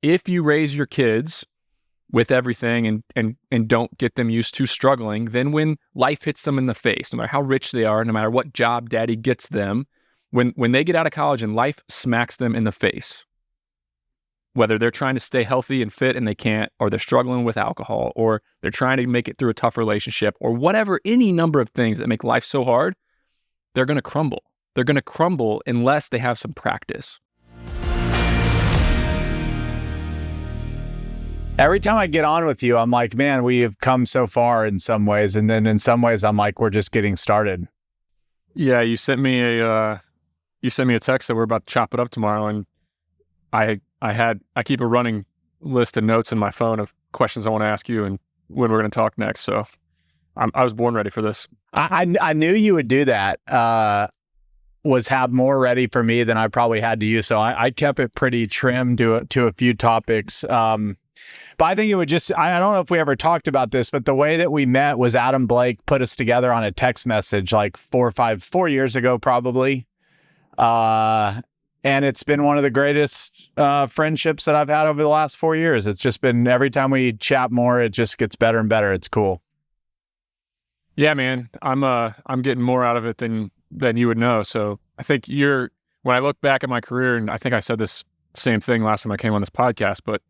if you raise your kids with everything and don't get them used to struggling, then when life hits them in the face, no matter how rich they are, no matter what job daddy gets them, when they get out of college and life smacks them in the face, whether they're trying to stay healthy and fit and they can't, or they're struggling with alcohol, or they're trying to make it through a tough relationship, or whatever, any number of things that make life so hard, they're going to crumble. They're going to crumble unless they have some practice. Every time I get on with you, I'm like, man, we have come so far in some ways. And then in some ways, I'm like, we're just getting started. Yeah, you sent me a text that we're about to chop it up tomorrow, and I keep a running list of notes in my phone of questions I want to ask you and when we're going to talk next. So I was born ready for this. I knew you would do that. Was have more ready for me than I probably had to you. So I kept it pretty trim to a few topics. But I think it would just, I don't know if we ever talked about this, but the way that we met was Adam Blake put us together on a text message like 4 years ago, probably. And it's been one of the greatest friendships that I've had over the last 4 years. It's just been, every time we chat more, it just gets better and better. It's cool. Yeah, man, I'm getting more out of it than you would know. So I think when I look back at my career, and I think I said this same thing last time I came on this podcast, but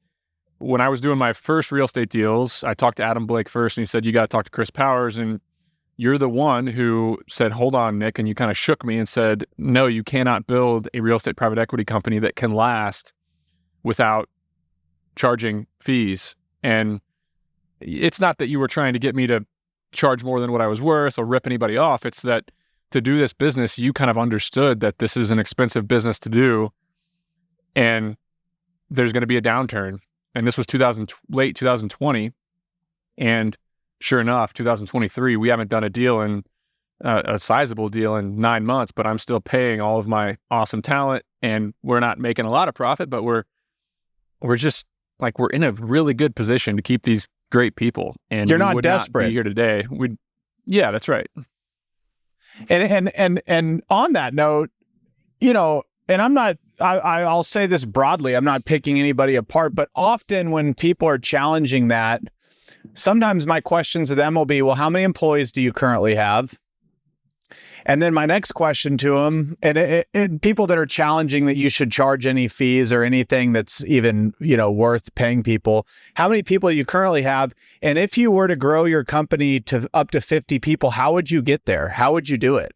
when I was doing my first real estate deals, I talked to Adam Blake first, and he said, you got to talk to Chris Powers. And you're the one who said, hold on, Nick. And you kind of shook me and said, no, you cannot build a real estate private equity company that can last without charging fees. And it's not that you were trying to get me to charge more than what I was worth or rip anybody off. It's that to do this business, you kind of understood that this is an expensive business to do, and there's going to be a downturn. And this was late 2020. And sure enough, 2023, we haven't done a deal a sizable deal in 9 months, but I'm still paying all of my awesome talent, and we're not making a lot of profit, but we're just like, we're in a really good position to keep these great people. And you're not desperate. Not be here today. Yeah, that's right. And on that note, and I'll say this broadly, I'm not picking anybody apart, but often when people are challenging that, sometimes my questions to them will be, well, how many employees do you currently have? And then my next question to them, and people that are challenging that you should charge any fees or anything that's even, worth paying people, how many people do you currently have? And if you were to grow your company to up to 50 people, how would you get there? How would you do it?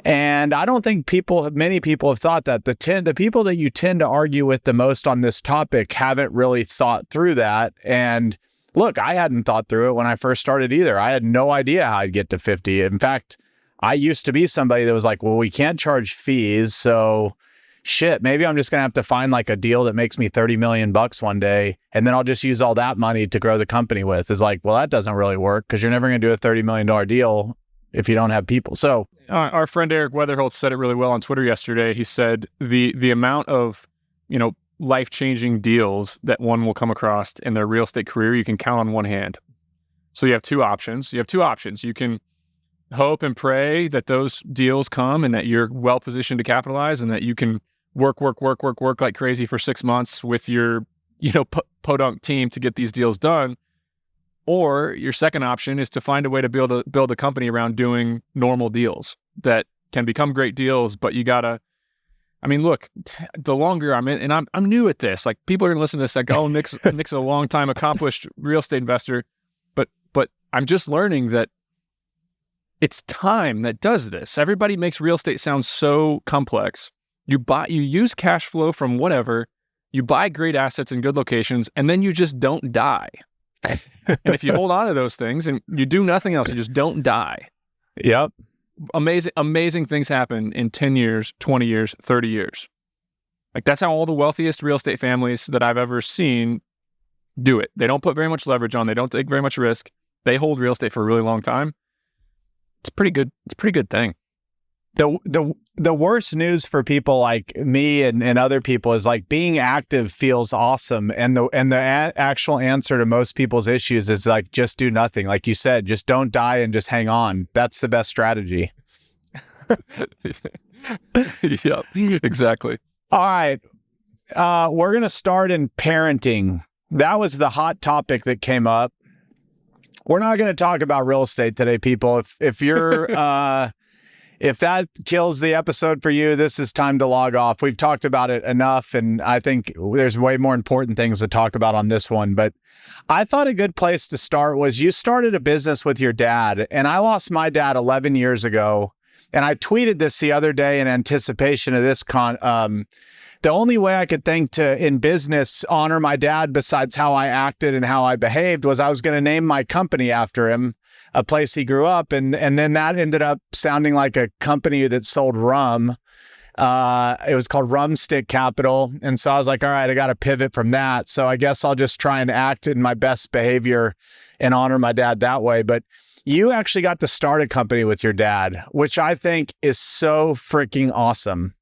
And I don't think many people have thought that. The people that you tend to argue with the most on this topic haven't really thought through that. And look, I hadn't thought through it when I first started either. I had no idea how I'd get to 50. In fact, I used to be somebody that was like, well, we can't charge fees. So shit, maybe I'm just going to have to find like a deal that makes me $30 million one day. And then I'll just use all that money to grow the company with. It's like, well, that doesn't really work because you're never going to do a $30 million deal if you don't have people. So our friend Eric Weatherholt said it really well on Twitter yesterday. He said the amount of, life-changing deals that one will come across in their real estate career, you can count on one hand. So you have two options. You can hope and pray that those deals come and that you're well-positioned to capitalize and that you can work like crazy for 6 months with your, podunk team to get these deals done. Or your second option is to find a way to build a company around doing normal deals that can become great deals, but you gotta, look, the longer I'm in, and I'm new at this, like people are gonna listen to this like, oh, Nick's a long time accomplished real estate investor, but I'm just learning that it's time that does this. Everybody makes real estate sound so complex. You use cash flow from whatever, you buy great assets in good locations, and then you just don't die. And if you hold on to those things and you do nothing else, you just don't die. Yep. Amazing things happen in 10 years, 20 years, 30 years. Like that's how all the wealthiest real estate families that I've ever seen do it. They don't put very much leverage on. They don't take very much risk. They hold real estate for a really long time. It's pretty good. It's a pretty good thing. The worst news for people like me and other people is like being active feels awesome. And the actual answer to most people's issues is like, just do nothing. Like you said, just don't die and just hang on. That's the best strategy. Yeah, exactly. All right. we're going to start in parenting. That was the hot topic that came up. We're not going to talk about real estate today, people. If you're if that kills the episode for you, this is time to log off. We've talked about it enough, and I think there's way more important things to talk about on this one. But I thought a good place to start was you started a business with your dad, and I lost my dad 11 years ago. And I tweeted this the other day in anticipation of this the only way I could think to, in business, honor my dad besides how I acted and how I behaved was I was going to name my company after him, a place he grew up. And then that ended up sounding like a company that sold rum. It was called Rumstick Capital. And so I was like, all right, I got to pivot from that. So I guess I'll just try and act in my best behavior and honor my dad that way. But you actually got to start a company with your dad, which I think is so freaking awesome.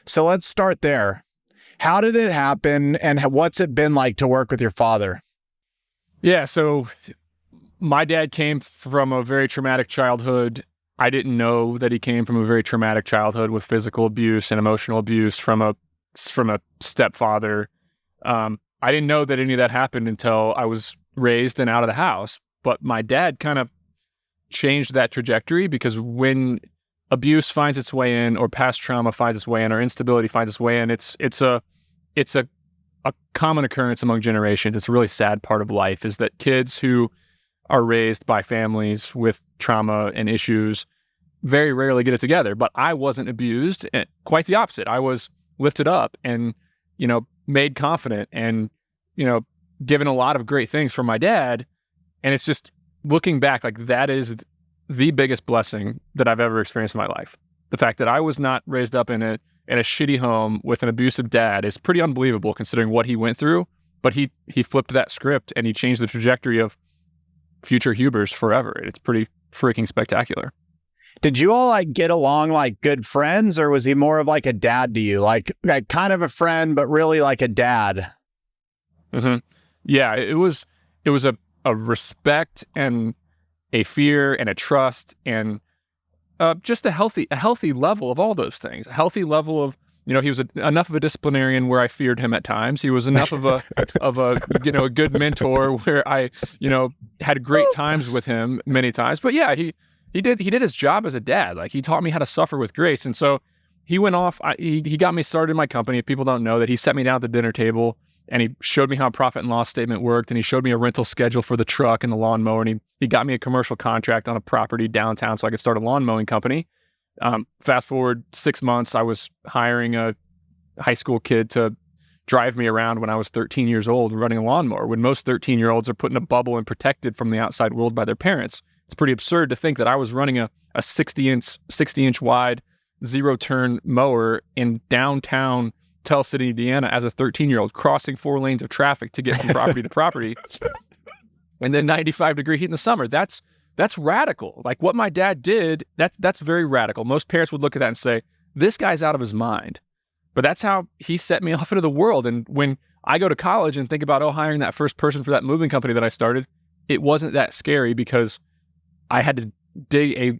So let's start there. How did it happen, and what's it been like to work with your father? Yeah, so my dad came from a very traumatic childhood. I didn't know that he came from a very traumatic childhood with physical abuse and emotional abuse from a stepfather. I didn't know that any of that happened until I was raised and out of the house. But my dad kind of changed that trajectory, because when abuse finds its way in, or past trauma finds its way in, or instability finds its way in, it's a common occurrence among generations. It's a really sad part of life, is that kids who are raised by families with trauma and issues very rarely get it together. But I wasn't abused, quite the opposite. I was lifted up and, made confident and, given a lot of great things from my dad. And it's just looking back, like, that is the biggest blessing that I've ever experienced in my life. The fact that I was not raised up in a shitty home with an abusive dad is pretty unbelievable, considering what he went through. But he flipped that script and he changed the trajectory of future Hubers forever. It's pretty freaking spectacular. Did you all get along like good friends, or was he more of like a dad to you? Like kind of a friend, but really like a dad? Mm-hmm. Yeah, it was a respect and a fear and a trust and just a healthy level of all those things. A healthy level of, he was enough of a disciplinarian where I feared him at times. He was enough of a a good mentor where I had great times with him many times. But yeah, he did his job as a dad. Like, he taught me how to suffer with grace. And so he went off. He got me started in my company. If people don't know that, he set me down at the dinner table and he showed me how a profit and loss statement worked. And he showed me a rental schedule for the truck and the lawnmower. And he got me a commercial contract on a property downtown so I could start a lawn mowing company. Fast forward 6 months, I was hiring a high school kid to drive me around when I was 13 years old running a lawnmower, when most 13-year-olds are put in a bubble and protected from the outside world by their parents. It's pretty absurd to think that I was running a 60-inch wide, zero-turn mower in downtown Tell City, Indiana, as a 13-year-old, crossing 4 lanes of traffic to get from property to property. And then 95-degree heat in the summer. That's radical. Like, what my dad did, that's very radical. Most parents would look at that and say, this guy's out of his mind. But that's how he set me off into the world. And when I go to college and think about, hiring that first person for that moving company that I started, it wasn't that scary, because I had to dig a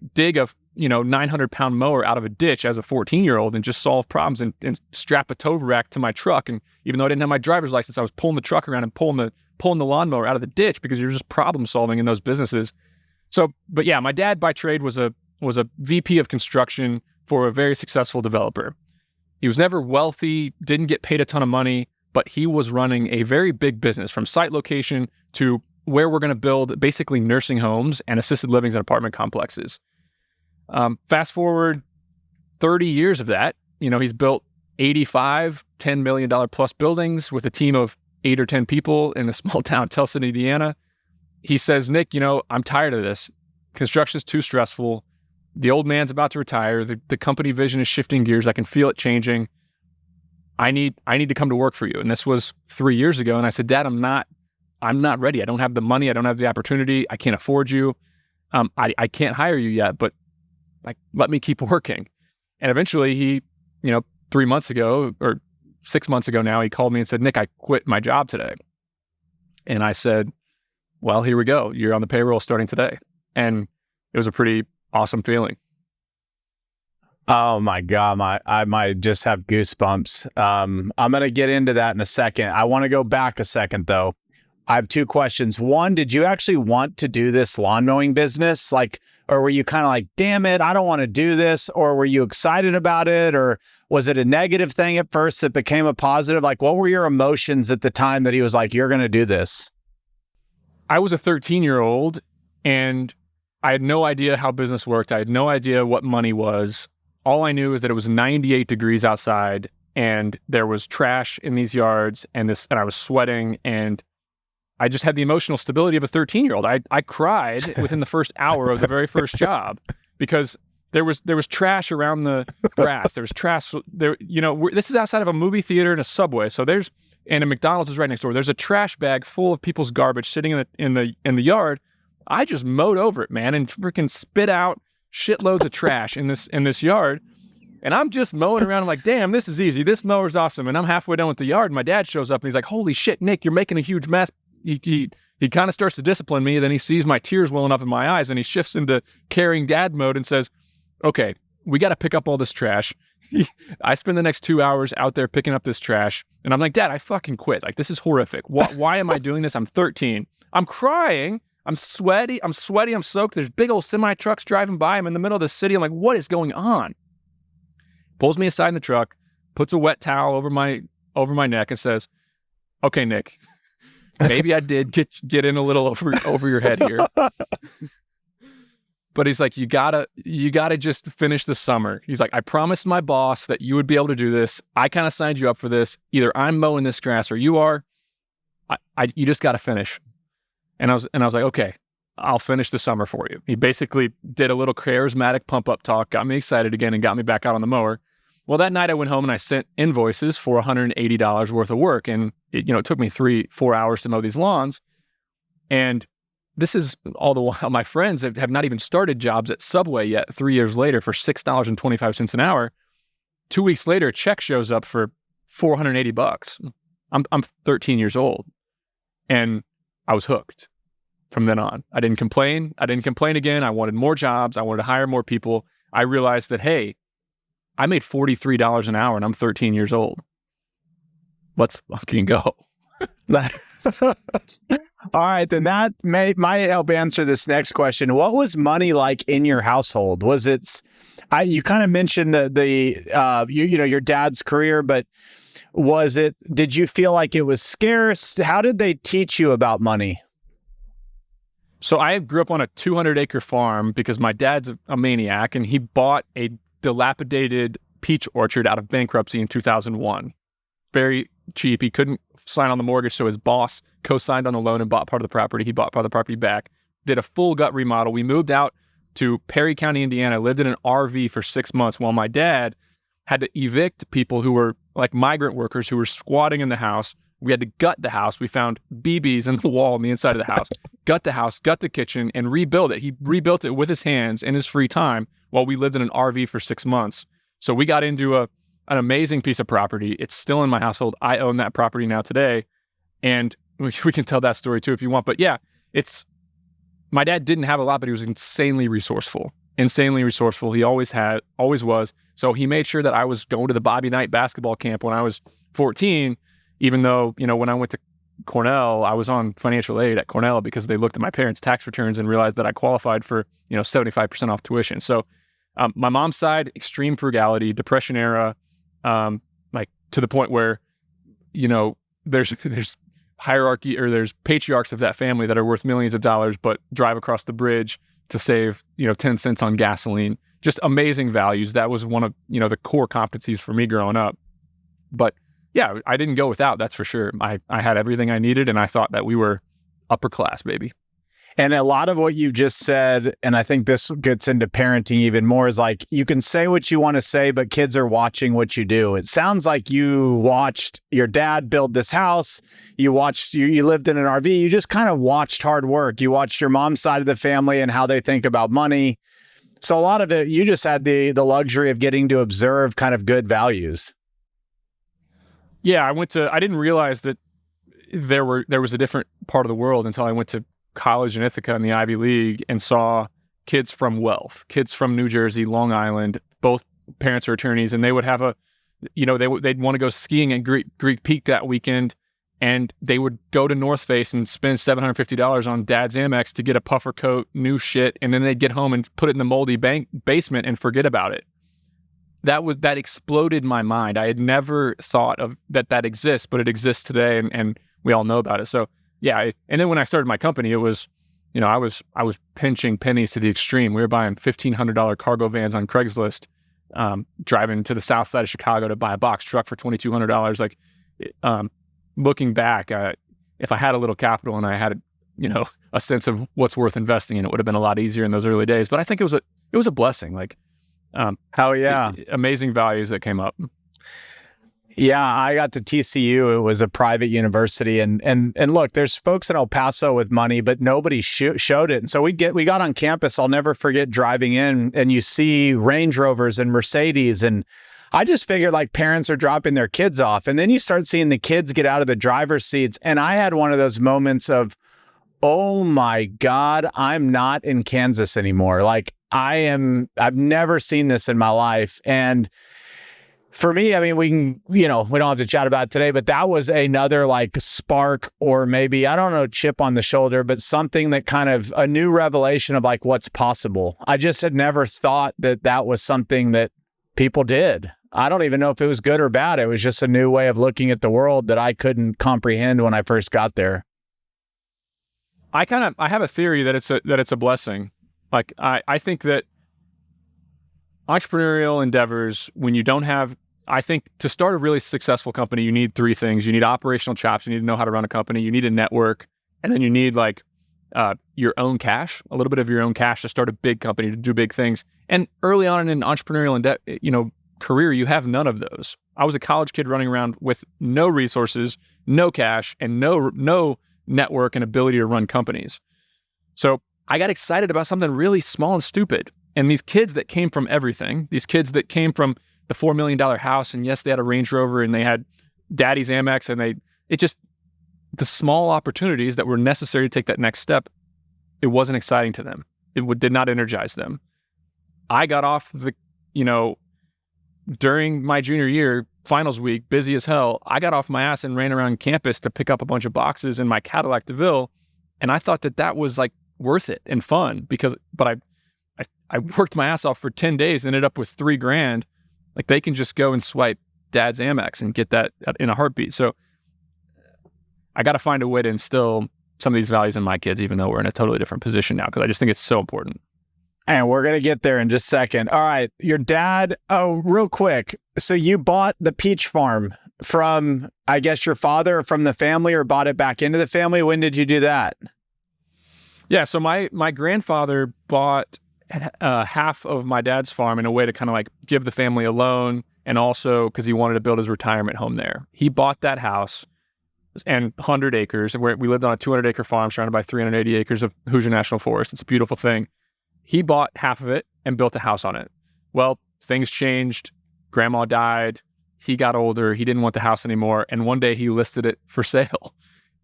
900-pound mower out of a ditch as a 14-year-old and just solve problems and strap a tow rack to my truck. And even though I didn't have my driver's license, I was pulling the truck around and pulling the lawnmower out of the ditch, because you're just problem solving in those businesses. So, but yeah, my dad by trade was a VP of construction for a very successful developer. He was never wealthy, didn't get paid a ton of money, but he was running a very big business, from site location to where we're going to build basically nursing homes and assisted livings and apartment complexes. Fast forward 30 years of that, he's built 85 $10 million plus buildings with a team of 8 or 10 people in a small town, Tell City, Indiana. He says, Nick, I'm tired of this. Construction's too stressful. The old man's about to retire. The company vision is shifting gears. I can feel it changing. I need to come to work for you. And this was 3 years ago. And I said, Dad, I'm not ready. I don't have the money. I don't have the opportunity. I can't afford you. I can't hire you yet, but let me keep working. And eventually he, 3 months ago or 6 months ago now, he called me and said, Nick, I quit my job today. And I said, well, here we go. You're on the payroll starting today. And it was a pretty awesome feeling. Oh my God, I might just have goosebumps. I'm going to get into that in a second. I want to go back a second though. I have two questions. One, did you actually want to do this lawn mowing business? Like, or were you kind of like, damn it, I don't want to do this? Or were you excited about it? Or was it a negative thing at first that became a positive? Like, what were your emotions at the time that he was like, you're going to do this? I was a 13-year-old and I had no idea how business worked. I had no idea what money was. All I knew is that it was 98 degrees outside and there was trash in these yards and I was sweating, and I just had the emotional stability of a 13-year-old. I cried within the first hour of the very first job because there was trash around the grass. There was trash there. This is outside of a movie theater and a Subway. So and a McDonald's is right next door. There's a trash bag full of people's garbage sitting in the yard. I just mowed over it, man, and freaking spit out shitloads of trash in this yard. And I'm just mowing around. I'm like, damn, this is easy. This mower's awesome. And I'm halfway done with the yard. And my dad shows up and he's like, holy shit, Nick, you're making a huge mess. He kind of starts to discipline me. Then he sees my tears welling up in my eyes and he shifts into caring dad mode and says, okay, we got to pick up all this trash. I spend the next 2 hours out there picking up this trash. And I'm like, Dad, I fucking quit. Like, this is horrific. Why am I doing this? I'm 13. I'm crying. I'm sweaty. I'm soaked. There's big old semi trucks driving by. I'm in the middle of the city. I'm like, what is going on? Pulls me aside in the truck, puts a wet towel over my neck and says, okay, Nick, maybe I did get in a little over your head here. But he's like, you gotta just finish the summer. He's like, I promised my boss that you would be able to do this. I kind of signed you up for this. Either I'm mowing this grass or you are. You just got to finish. And I was like, okay, I'll finish the summer for you. He basically did a little charismatic pump up talk, got me excited again, and got me back out on the mower. Well, that night I went home and I sent invoices for $180 worth of work, and it took me 3-4 hours to mow these lawns. And this is all the while my friends have not even started jobs at Subway yet 3 years later for $6.25 an hour. 2 weeks later, a check shows up for $480. I'm 13 years old. And I was hooked from then on. I didn't complain. Again. I wanted more jobs. I wanted to hire more people. I realized that, hey, I made $43 an hour and I'm 13 years old. Let's fucking go. All right, then that might help answer this next question. What was money like in your household? Was it? You kind of mentioned your dad's career, but was it? Did you feel like it was scarce? How did they teach you about money? So I grew up on a 200-acre farm because my dad's a maniac, and he bought a dilapidated peach orchard out of bankruptcy in 2001. Very cheap. He couldn't sign on the mortgage, so his boss co-signed on the loan and bought part of the property. He bought part of the property back, did a full gut remodel. We moved out to Perry County, Indiana, lived in an RV for 6 months while my dad had to evict people who were like migrant workers who were squatting in the house. We had to gut the house. We found BBs in the wall on the inside of the house, gut the house, gut the kitchen, and rebuild it. He rebuilt it with his hands in his free time while we lived in an RV for 6 months. So we got into an amazing piece of property. It's still in my household. I own that property now today. And we can tell that story too if you want. But yeah, my dad didn't have a lot, but he was insanely resourceful. He always was. So he made sure that I was going to the Bobby Knight basketball camp when I was 14, even though, when I went to Cornell, I was on financial aid at Cornell because they looked at my parents' tax returns and realized that I qualified for, 75% off tuition. So my mom's side, extreme frugality, Depression era, like to the point where, there's hierarchy or there's patriarchs of that family that are worth millions of dollars, but drive across the bridge to save, 10 cents on gasoline. Just amazing values. That was one of, the core competencies for me growing up. But yeah, I didn't go without, that's for sure. I had everything I needed, and I thought that we were upper class, baby. And a lot of what you've just said, and I think this gets into parenting even more, is like, you can say what you want to say, but kids are watching what you do. It sounds like you watched your dad build this house. You lived in an RV. You just kind of watched hard work. You watched your mom's side of the family and how they think about money. So a lot of it, you just had the luxury of getting to observe kind of good values. Yeah, I didn't realize that there was a different part of the world until I went to college in Ithaca in the Ivy League and saw kids from wealth, kids from New Jersey, Long Island, both parents are attorneys, and they would have they'd want to go skiing at Greek Peak that weekend, and they would go to North Face and spend $750 on dad's Amex to get a puffer coat, new shit, and then they'd get home and put it in the moldy basement and forget about it. That exploded my mind. I had never thought of that exists, but it exists today, and we all know about it. So yeah, and then when I started my company, it was, I was pinching pennies to the extreme. We were buying $1,500 cargo vans on Craigslist, driving to the south side of Chicago to buy a box truck for $2,200. Like, looking back, if I had a little capital and I had a sense of what's worth investing in, it would have been a lot easier in those early days. But I think it was a blessing. Like, hell yeah, amazing values that came up. Yeah, I got to TCU. It was a private university, and look, there's folks in El Paso with money, but nobody showed it. And so we got on campus. I'll never forget driving in, and you see Range Rovers and Mercedes, and I just figured like parents are dropping their kids off, and then you start seeing the kids get out of the driver's seats, and I had one of those moments of, oh my God, I'm not in Kansas anymore. Like I've never seen this in my life, and for me, I mean, we don't have to chat about it today, but that was another like spark, or maybe, I don't know, chip on the shoulder, but something that kind of a new revelation of like what's possible. I just had never thought that was something that people did. I don't even know if it was good or bad. It was just a new way of looking at the world that I couldn't comprehend when I first got there. I have a theory that it's a blessing. Like, I think that entrepreneurial endeavors, when you don't have, I think to start a really successful company, you need three things. You need operational chops. You need to know how to run a company. You need a network. And then you need like your own cash, a little bit of your own cash to start a big company, to do big things. And early on in an entrepreneurial career, you have none of those. I was a college kid running around with no resources, no cash, and no network and ability to run companies. So I got excited about something really small and stupid. And these kids that came from everything, these kids that came from the $4 million house, and yes, they had a Range Rover and they had daddy's Amex, and the small opportunities that were necessary to take that next step, it wasn't exciting to them. It did not energize them. I got off during my junior year, finals week, busy as hell, I got off my ass and ran around campus to pick up a bunch of boxes in my Cadillac DeVille. And I thought that was like worth it and fun but I worked my ass off for 10 days, ended up with $3,000. Like, they can just go and swipe dad's Amex and get that in a heartbeat. So I got to find a way to instill some of these values in my kids, even though we're in a totally different position now, because I just think it's so important. And we're going to get there in just a second. All right. Your dad, real quick. So you bought the peach farm from, I guess, your father, or from the family, or bought it back into the family? When did you do that? Yeah. So my grandfather bought half of my dad's farm in a way to kind of like give the family a loan, and also because he wanted to build his retirement home there. He bought that house and 100 acres, where we lived on a 200-acre farm surrounded by 380 acres of Hoosier National Forest. It's a beautiful thing. He bought half of it and built a house on it. Well, things changed. Grandma died. He got older. He didn't want the house anymore. And one day he listed it for sale.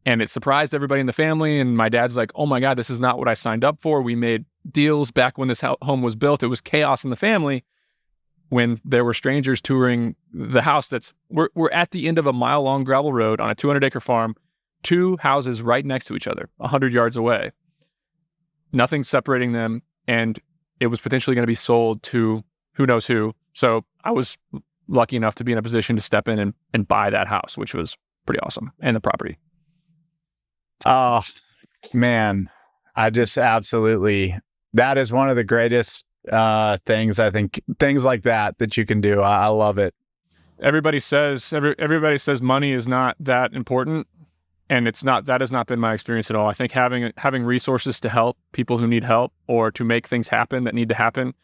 And it surprised everybody in the family. And my dad's like, oh my God, this is not what I signed up for. We made deals back when this home was built. It was chaos in the family when there were strangers touring the house. We're at the end of a mile-long gravel road on a 200-acre farm, 2 houses right next to each other, 100 yards away. Nothing separating them. And it was potentially going to be sold to who knows who. So I was lucky enough to be in a position to step in and buy that house, which was pretty awesome, and the property. Oh, man. I just absolutely, that is one of the greatest things, I think, things like that you can do. I love it. Everybody says money is not that important. And that has not been my experience at all. I think having resources to help people who need help, or to make things happen that need to happen,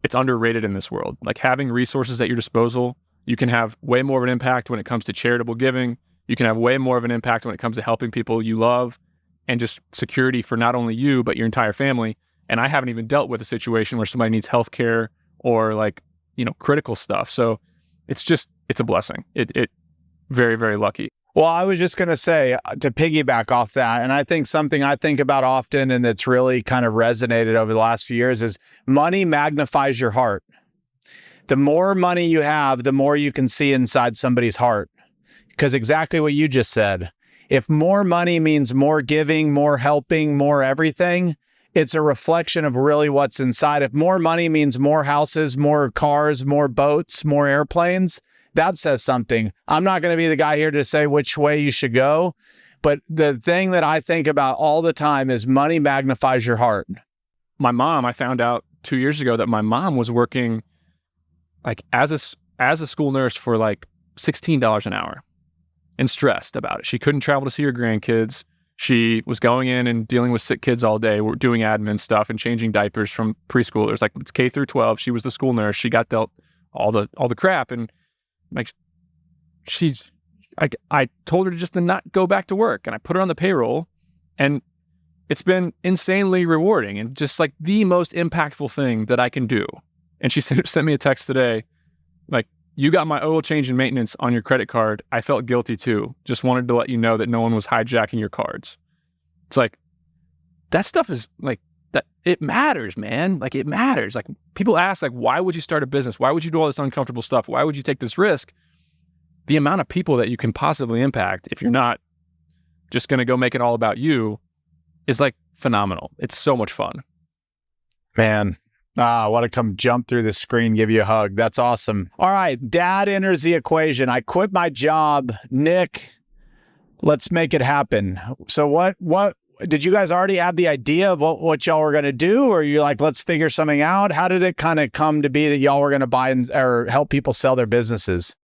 it's underrated in this world. Like, having resources at your disposal, you can have way more of an impact when it comes to charitable giving. You can have way more of an impact when it comes to helping people you love, and just security for not only you, but your entire family. And I haven't even dealt with a situation where somebody needs healthcare or critical stuff. So it's a blessing. It very, very lucky. Well, I was just going to say, to piggyback off that, and I think something I think about often, and that's really kind of resonated over the last few years, is money magnifies your heart. The more money you have, the more you can see inside somebody's heart. Because exactly what you just said, if more money means more giving, more helping, more everything, it's a reflection of really what's inside. If more money means more houses, more cars, more boats, more airplanes, that says something. I'm not going to be the guy here to say which way you should go, but the thing that I think about all the time is money magnifies your heart. My mom, I found out 2 years ago that my mom was working like as a school nurse for like $16 an hour and stressed about it. She couldn't travel to see her grandkids. She was going in and dealing with sick kids all day, doing admin stuff and changing diapers from preschoolers. Like it's K through 12. She was the school nurse. She got dealt all the crap. And like I told her to just not go back to work, and I put her on the payroll, and it's been insanely rewarding and just like the most impactful thing that I can do. And she sent me a text today, like, you got my oil change and maintenance on your credit card. I felt guilty too. Just wanted to let you know that no one was hijacking your cards. It's like, that stuff is like, that it matters, man. Like it matters. Like people ask, like, why would you start a business? Why would you do all this uncomfortable stuff? Why would you take this risk? The amount of people that you can possibly impact, if you're not just going to go make it all about you, is like phenomenal. It's so much fun. Man, I want to come jump through the screen, give you a hug. That's awesome. All right. Dad enters the equation. I quit my job. Nick, let's make it happen. So what did you guys already have the idea of what y'all were going to do? Or you're like, let's figure something out? How did it kind of come to be that y'all were going to buy or help people sell their businesses?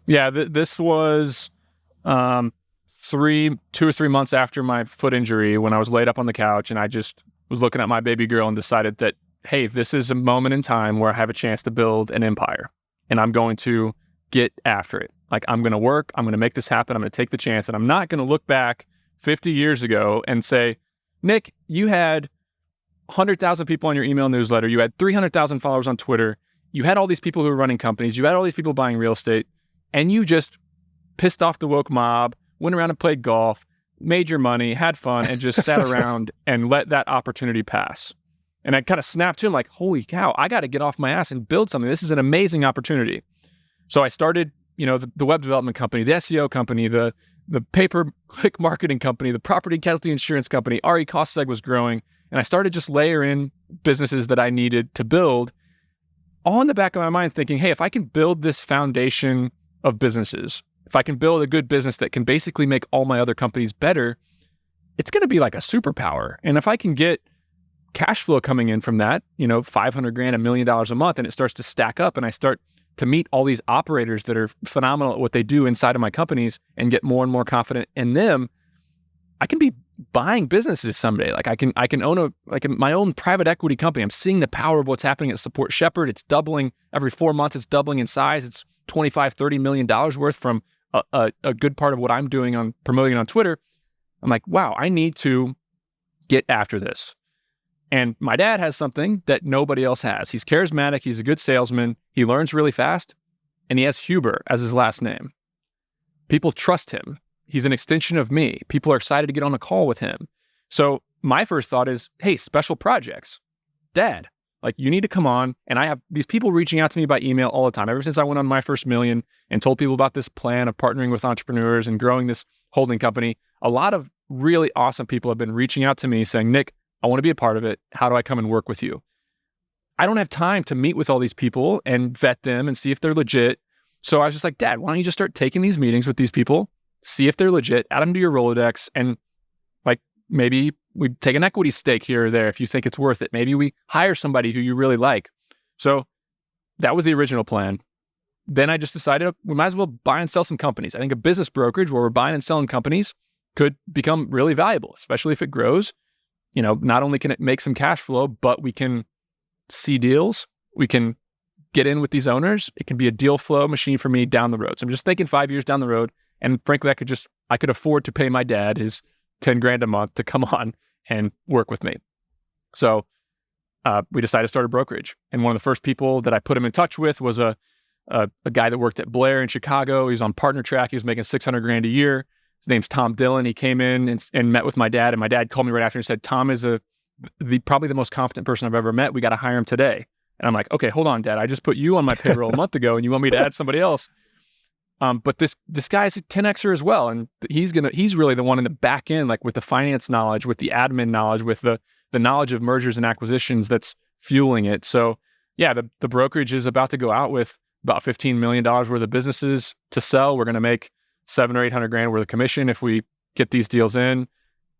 Yeah, this was 2 or 3 months after my foot injury, when I was laid up on the couch and I just was looking at my baby girl and decided that, hey, this is a moment in time where I have a chance to build an empire and I'm going to get after it. Like I'm going to work, I'm going to make this happen, I'm going to take the chance, and I'm not going to look back 50 years ago and say, Nick, you had 100,000 people on your email newsletter, you had 300,000 followers on Twitter, you had all these people who were running companies, you had all these people buying real estate, and you just pissed off the woke mob, went around and played golf, made your money, had fun, and just sat around and let that opportunity pass. And I kind of snapped to him like, holy cow, I got to get off my ass and build something. This is an amazing opportunity. So I started, the web development company, the SEO company, the pay-per-click marketing company, the property and casualty insurance company. RE CostSeg was growing. And I started just layer in businesses that I needed to build, all in the back of my mind thinking, hey, if I can build this foundation of businesses, if I can build a good business that can basically make all my other companies better, it's going to be like a superpower. And if I can get cash flow coming in from that, $500,000, $1 million a month, and it starts to stack up and I start to meet all these operators that are phenomenal at what they do inside of my companies and get more and more confident in them, I can be buying businesses someday. Like I can own my own private equity company. I'm seeing the power of what's happening at Support Shepherd. It's doubling every 4 months. It's doubling in size. It's $25, $30 million worth from a good part of what I'm doing on promoting it on Twitter. I'm like, wow, I need to get after this. And my dad has something that nobody else has. He's charismatic. He's a good salesman. He learns really fast. And he has Huber as his last name. People trust him. He's an extension of me. People are excited to get on a call with him. So my first thought is, hey, special projects. Dad, like you need to come on. And I have these people reaching out to me by email all the time. Ever since I went on my first million and told people about this plan of partnering with entrepreneurs and growing this holding company, a lot of really awesome people have been reaching out to me saying, Nick, I want to be a part of it. How do I come and work with you? I don't have time to meet with all these people and vet them and see if they're legit. So I was just like, Dad, why don't you just start taking these meetings with these people, see if they're legit, add them to your Rolodex, and like maybe we take an equity stake here or there if you think it's worth it. Maybe we hire somebody who you really like. So that was the original plan. Then I just decided we might as well buy and sell some companies. I think a business brokerage where we're buying and selling companies could become really valuable, especially if it grows. Not only can it make some cash flow, but we can see deals. We can get in with these owners. It can be a deal flow machine for me down the road. So I'm just thinking 5 years down the road. And frankly, I could afford to pay my dad his $10,000 a month to come on and work with me. So we decided to start a brokerage. And one of the first people that I put him in touch with was a guy that worked at Blair in Chicago. He was on partner track. He was making $600,000 a year. His name's Tom Dillon. He came in and met with my dad, and my dad called me right after and said, Tom is probably the most competent person I've ever met. We got to hire him today. And I'm like, okay, hold on, Dad. I just put you on my payroll a month ago and you want me to add somebody else. But this guy's a 10Xer as well. And he's really the one in the back end, like with the finance knowledge, with the admin knowledge, with the knowledge of mergers and acquisitions that's fueling it. So yeah, the brokerage is about to go out with about $15 million worth of businesses to sell. We're going to make $700,000 or $800,000 worth of commission if we get these deals in.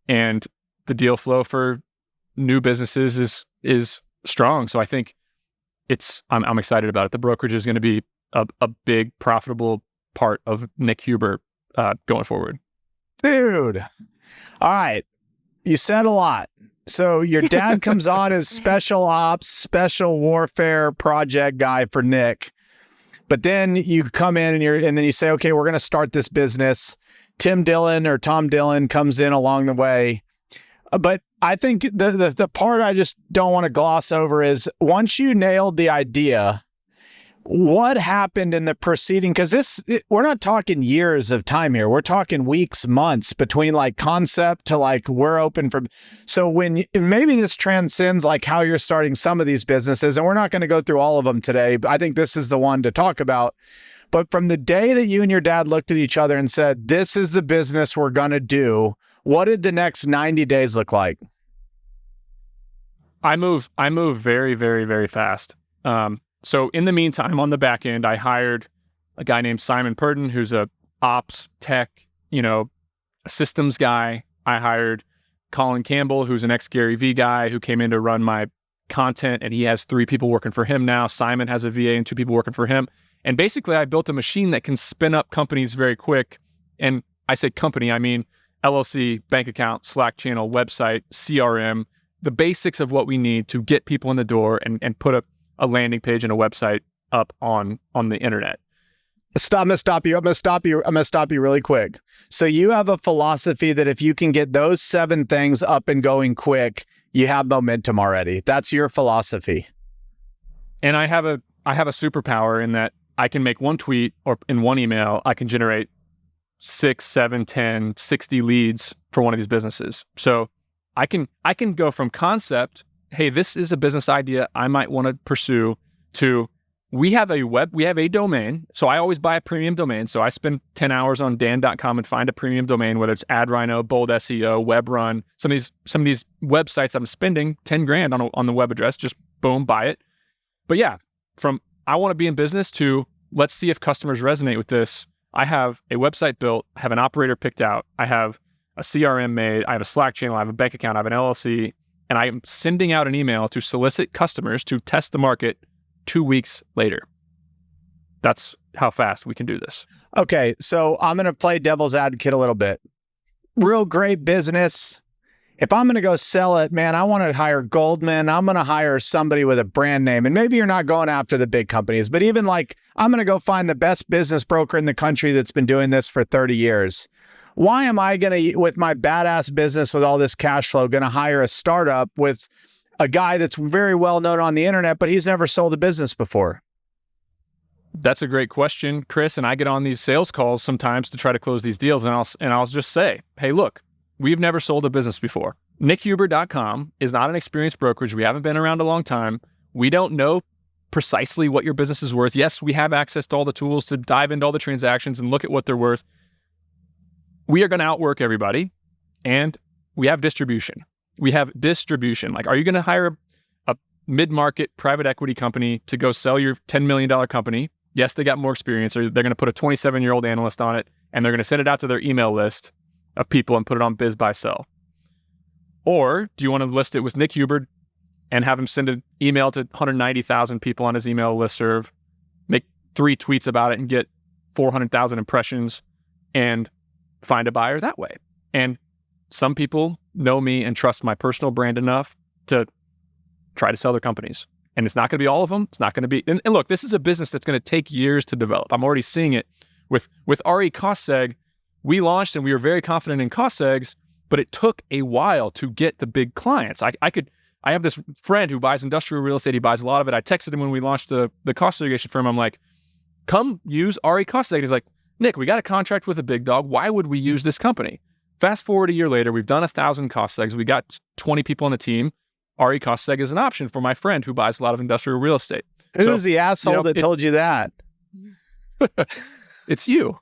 And the deal flow for new businesses is strong. So I think I'm excited about it. The brokerage is going to be a big profitable part of Nick Huber going forward. Dude. All right. You said a lot. So your dad comes on as special ops, special warfare project guy for Nick. But then you come in and then you say, okay, we're going to start this business. Tom Dillon comes in along the way. But I think the part I just don't want to gloss over is once you nailed the idea, what happened in the preceding? Because we're not talking years of time here. We're talking weeks, months between like concept to like we're open for. So maybe this transcends like how you're starting some of these businesses, and we're not going to go through all of them today. But I think this is the one to talk about. But from the day that you and your dad looked at each other and said, "This is the business we're going to do," what did the next 90 days look like? I move very, very, very fast. So in the meantime, on the back end, I hired a guy named Simon Purdon, who's a ops tech, a systems guy. I hired Colin Campbell, who's an ex-Gary Vee guy who came in to run my content, and he has 3 people working for him now. Simon has a VA and 2 people working for him. And basically, I built a machine that can spin up companies very quick. And I say company, I mean LLC, bank account, Slack channel, website, CRM, the basics of what we need to get people in the door and put a landing page and a website up on the internet. I'm gonna stop you really quick. So you have a philosophy that if you can get those 7 things up and going quick, you have momentum already. That's your philosophy. And I have a superpower in that I can make one tweet or in one email, I can generate 6, 7, 10, 60 leads for one of these businesses. So I can go from concept, hey, this is a business idea I might want to pursue, to we have a domain. So I always buy a premium domain. So I spend 10 hours on dan.com and find a premium domain, whether it's AdRhino, Bold SEO, WebRun, some of these websites I'm spending $10,000 on the web address, just boom, buy it. But yeah, from I want to be in business to let's see if customers resonate with this. I have a website built, I have an operator picked out, I have a CRM made, I have a Slack channel, I have a bank account, I have an LLC, and I'm sending out an email to solicit customers to test the market 2 weeks later. That's how fast we can do this. Okay, so I'm going to play devil's advocate a little bit. Real great business. If I'm going to go sell it, man, I want to hire Goldman. I'm going to hire somebody with a brand name. And maybe you're not going after the big companies, but even like I'm going to go find the best business broker in the country that's been doing this for 30 years. Why am I going to, with my badass business with all this cash flow, going to hire a startup with a guy that's very well known on the internet, but he's never sold a business before? That's a great question, Chris. And I get on these sales calls sometimes to try to close these deals. And I'll just say, hey, look, we've never sold a business before. NickHuber.com is not an experienced brokerage. We haven't been around a long time. We don't know precisely what your business is worth. Yes, we have access to all the tools to dive into all the transactions and look at what they're worth. We are going to outwork everybody, and we have distribution. Like, are you going to hire a mid-market private equity company to go sell your $10 million company? Yes, they got more experience, or they're going to put a 27-year-old analyst on it, and they're going to send it out to their email list of people and put it on Biz Buy Sell. Or do you want to list it with Nick Huber and have him send an email to 190,000 people on his email listserv, make 3 tweets about it and get 400,000 impressions and find a buyer that way? And some people know me and trust my personal brand enough to try to sell their companies. And it's not going to be all of them. It's not going to be, and look, this is a business that's going to take years to develop. I'm already seeing it with RE CostSeg. We launched and we were very confident in CostSegs, but it took a while to get the big clients. I have this friend who buys industrial real estate. He buys a lot of it. I texted him when we launched the cost segregation firm. I'm like, come use RE CostSeg. He's like, Nick, we got a contract with a big dog. Why would we use this company? Fast forward a year later, we've done 1,000 cost segs. We got 20 people on the team. RE cost seg is an option for my friend who buys a lot of industrial real estate. Who's the asshole that told you that? It's you.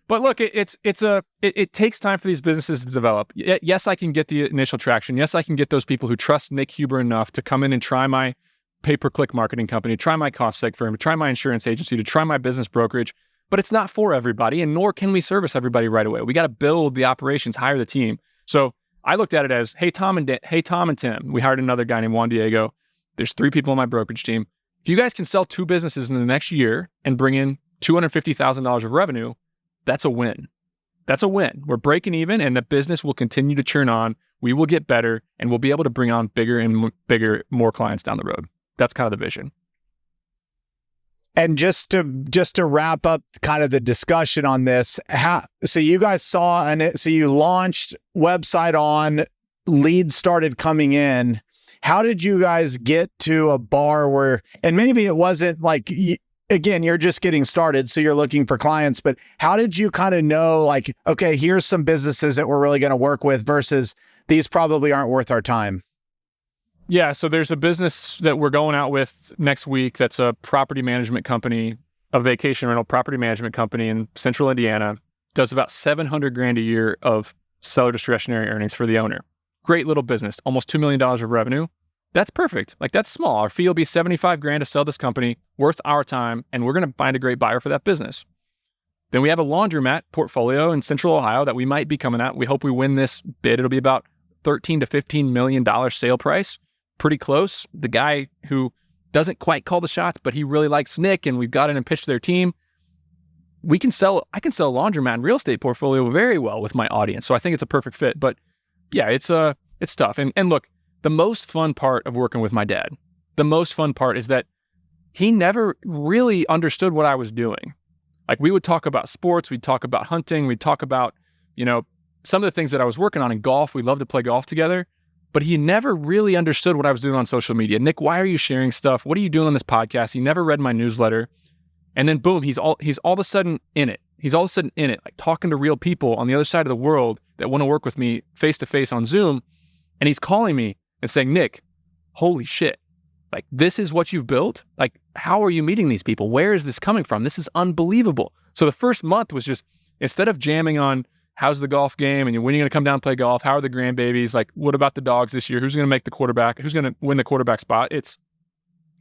But look, it takes time for these businesses to develop. Yes, I can get the initial traction. Yes, I can get those people who trust Nick Huber enough to come in and try my pay-per-click marketing company, try my cost seg firm, try my insurance agency, to try my business brokerage. But it's not for everybody, and nor can we service everybody right away. We got to build the operations, hire the team. So I looked at it as, hey, Tom and Tim. We hired another guy named Juan Diego. There's 3 people on my brokerage team. If you guys can sell 2 businesses in the next year and bring in $250,000 of revenue, that's a win. That's a win. We're breaking even, and the business will continue to churn on. We will get better, and we'll be able to bring on bigger and bigger, more clients down the road. That's kind of the vision. And just to wrap up kind of the discussion on this, so you guys saw, so you launched website on, leads started coming in. How did you guys get to a bar where, and maybe it wasn't like, again, you're just getting started, so you're looking for clients, but how did you kind of know, like, okay, here's some businesses that we're really going to work with versus these probably aren't worth our time? Yeah, so there's a business that we're going out with next week that's a property management company, a vacation rental property management company in central Indiana, does about $700,000 a year of seller discretionary earnings for the owner. Great little business, almost $2 million of revenue. That's perfect. Like, that's small. Our fee will be $75,000 to sell this company, worth our time, and we're going to find a great buyer for that business. Then we have a laundromat portfolio in central Ohio that we might be coming out. We hope we win this bid. It'll be about $13 to $15 million sale price. Pretty close. The guy who doesn't quite call the shots, but he really likes Nick, and we've got in and pitched their team. I can sell a laundromat and real estate portfolio very well with my audience. So I think it's a perfect fit. But yeah, it's tough. And look, the most fun part of working with my dad, the most fun part is that he never really understood what I was doing. Like, we would talk about sports, we'd talk about hunting, we'd talk about, some of the things that I was working on in golf. We love to play golf together. But he never really understood what I was doing on social media. Nick, why are you sharing stuff? What are you doing on this podcast? He never read my newsletter. And then boom, he's all of a sudden in it. He's all of a sudden in it, like talking to real people on the other side of the world that want to work with me face to face on Zoom. And he's calling me and saying, Nick, holy shit. Like, this is what you've built? Like, how are you meeting these people? Where is this coming from? This is unbelievable. So the first month was just, instead of jamming on, how's the golf game? And when are you going to come down and play golf? How are the grandbabies? Like, what about the dogs this year? Who's going to make the quarterback? Who's going to win the quarterback spot? It's,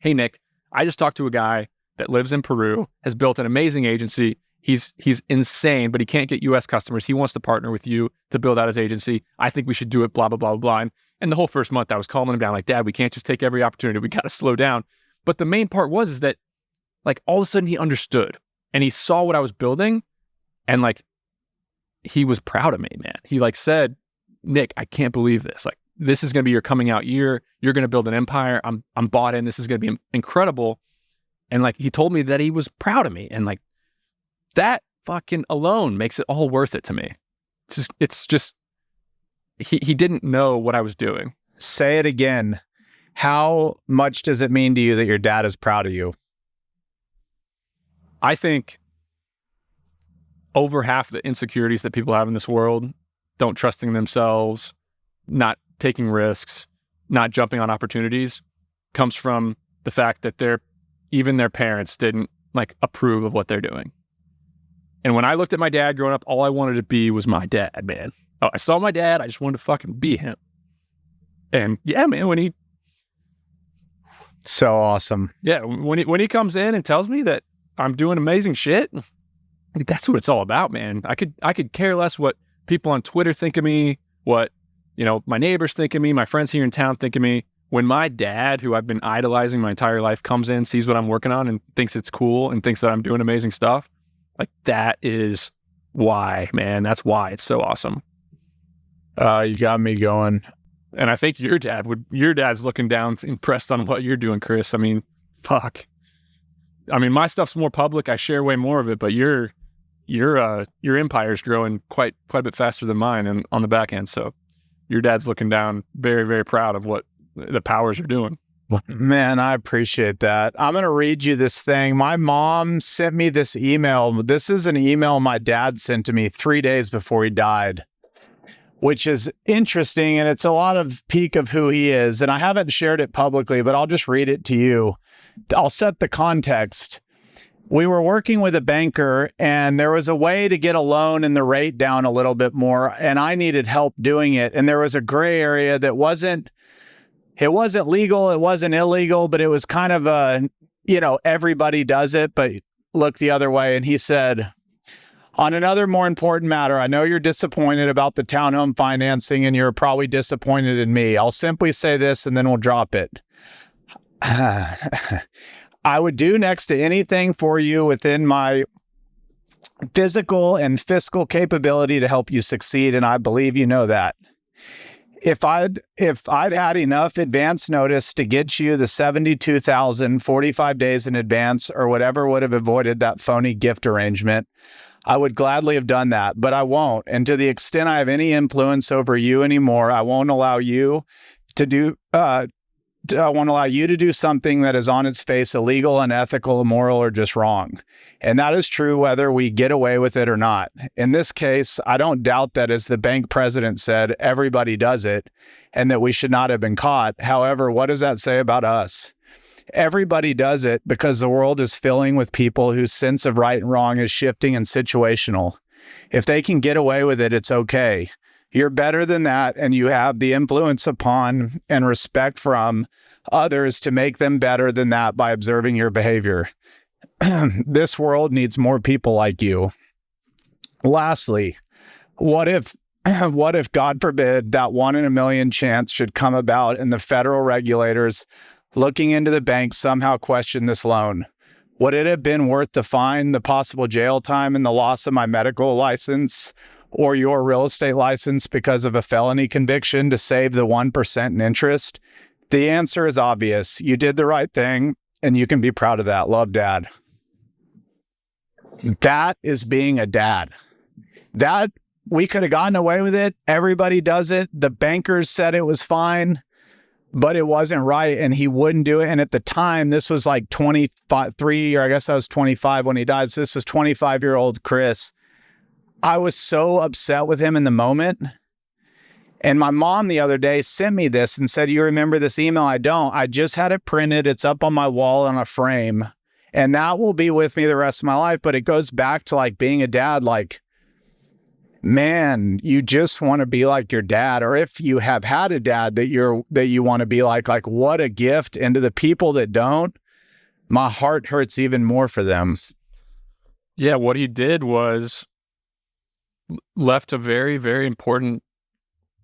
hey, Nick, I just talked to a guy that lives in Peru, has built an amazing agency. He's insane, but he can't get U.S. customers. He wants to partner with you to build out his agency. I think we should do it, blah, blah, blah, blah. And the whole first month I was calming him down like, Dad, we can't just take every opportunity. We got to slow down. But the main part is that, like, all of a sudden he understood and he saw what I was building, and like, he was proud of me, man. He like said, Nick, I can't believe this. Like, this is going to be your coming out year. You're going to build an empire. I'm bought in. This is going to be incredible. And like, he told me that he was proud of me. And like, that fucking alone makes it all worth it to me. It's just, he didn't know what I was doing. Say it again. How much does it mean to you that your dad is proud of you? I think over half the insecurities that people have in this world, don't trusting themselves, not taking risks, not jumping on opportunities, comes from the fact that even their parents didn't like approve of what they're doing. And when I looked at my dad growing up, all I wanted to be was my dad, man. Oh, I saw my dad, I just wanted to fucking be him. And yeah, man, when he... So awesome. Yeah, when he comes in and tells me that I'm doing amazing shit, that's what it's all about, man. I could care less what people on Twitter think of me, what, my neighbors think of me, my friends here in town think of me. When my dad, who I've been idolizing my entire life, comes in, sees what I'm working on and thinks it's cool and thinks that I'm doing amazing stuff, like, that is why, man. That's why it's so awesome. You got me going. And I think your dad's looking down, impressed on what you're doing, Chris. I mean, fuck. I mean, my stuff's more public. I share way more of it, but your empire's growing quite a bit faster than mine and on the back end. So your dad's looking down, very, very proud of what the powers are doing. Man, I appreciate that. I'm going to read you this thing. My mom sent me this email. This is an email my dad sent to me 3 days before he died. which is interesting. And it's a lot of peak of who he is. And I haven't shared it publicly, but I'll just read it to you. I'll set the context. We were working with a banker, and there was a way to get a loan and the rate down a little bit more, and I needed help doing it. And there was a gray area that wasn't legal, it wasn't illegal, but it was kind of a, everybody does it, but look the other way. And he said, on another more important matter, I know you're disappointed about the townhome financing, and you're probably disappointed in me. I'll simply say this, and then we'll drop it. I would do next to anything for you within my physical and fiscal capability to help you succeed, and I believe you know that. If I'd had enough advance notice to get you the $72,000 45 days in advance or whatever would have avoided that phony gift arrangement, I would gladly have done that, but I won't. And to the extent I have any influence over you anymore, I won't allow you to do something that is on its face illegal, unethical, immoral, or just wrong. And that is true whether we get away with it or not. In this case, I don't doubt that, as the bank president said, everybody does it, and that we should not have been caught. However, what does that say about us? Everybody does it because the world is filling with people whose sense of right and wrong is shifting and situational. If they can get away with it, it's okay. You're better than that, and you have the influence upon and respect from others to make them better than that by observing your behavior. This world needs more people like you. Lastly, what if God forbid that 1 in a million chance should come about and the federal regulators looking into the bank somehow question this loan? Would it have been worth the fine, the possible jail time, and the loss of my medical license or your real estate license because of a felony conviction to save the 1% in interest? The answer is obvious. You did the right thing, and you can be proud of that. Love, Dad. That is being a dad. That we could have gotten away with it. Everybody does it. The bankers said it was fine, but it wasn't right, and he wouldn't do it. And at the time, this was like 23, or I guess I was 25 when he died. So this was 25-year-old Chris. I was so upset with him in the moment. And my mom the other day sent me this and said, you remember this email? I don't. I just had it printed. It's up on my wall on a frame. And that will be with me the rest of my life. But it goes back to like being a dad, like, man, you just want to be like your dad. Or if you have had a dad that you want to be like what a gift. And to the people that don't, my heart hurts even more for them. Yeah, what he did was left a very, very important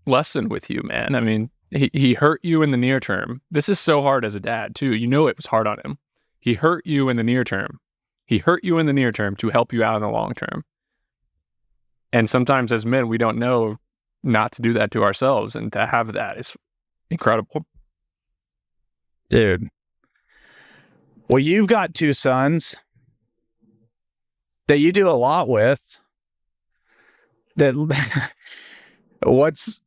lesson with you, man. I mean, he hurt you in the near term. This is so hard as a dad, too. You know it was hard on him. He hurt you in the near term. He hurt you in the near term to help you out in the long term. And sometimes as men, we don't know not to do that to ourselves. And to have that is incredible. Dude. Well, you've got 2 sons that you do a lot with. That what's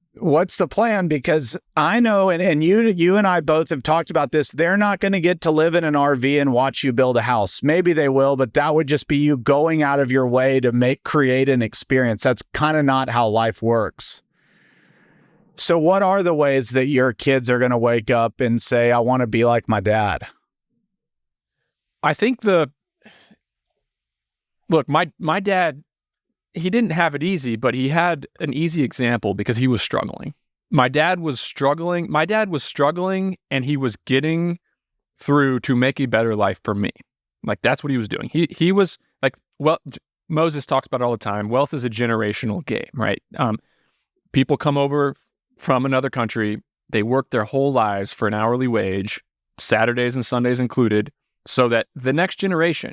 the plan? Because I know, and you and I both have talked about this, they're not going to get to live in an RV and watch you build a house. Maybe they will, but that would just be you going out of your way to create an experience. That's kind of not how life works. So what are the ways that your kids are going to wake up and say, I want to be like my dad? I think look, my dad, he didn't have it easy, but he had an easy example because he was struggling. My dad was struggling, and he was getting through to make a better life for me. Like, that's what he was doing. He was like, well, Moses talks about it all the time. Wealth is a generational game, right? People come over from another country. They work their whole lives for an hourly wage, Saturdays and Sundays included, so that the next generation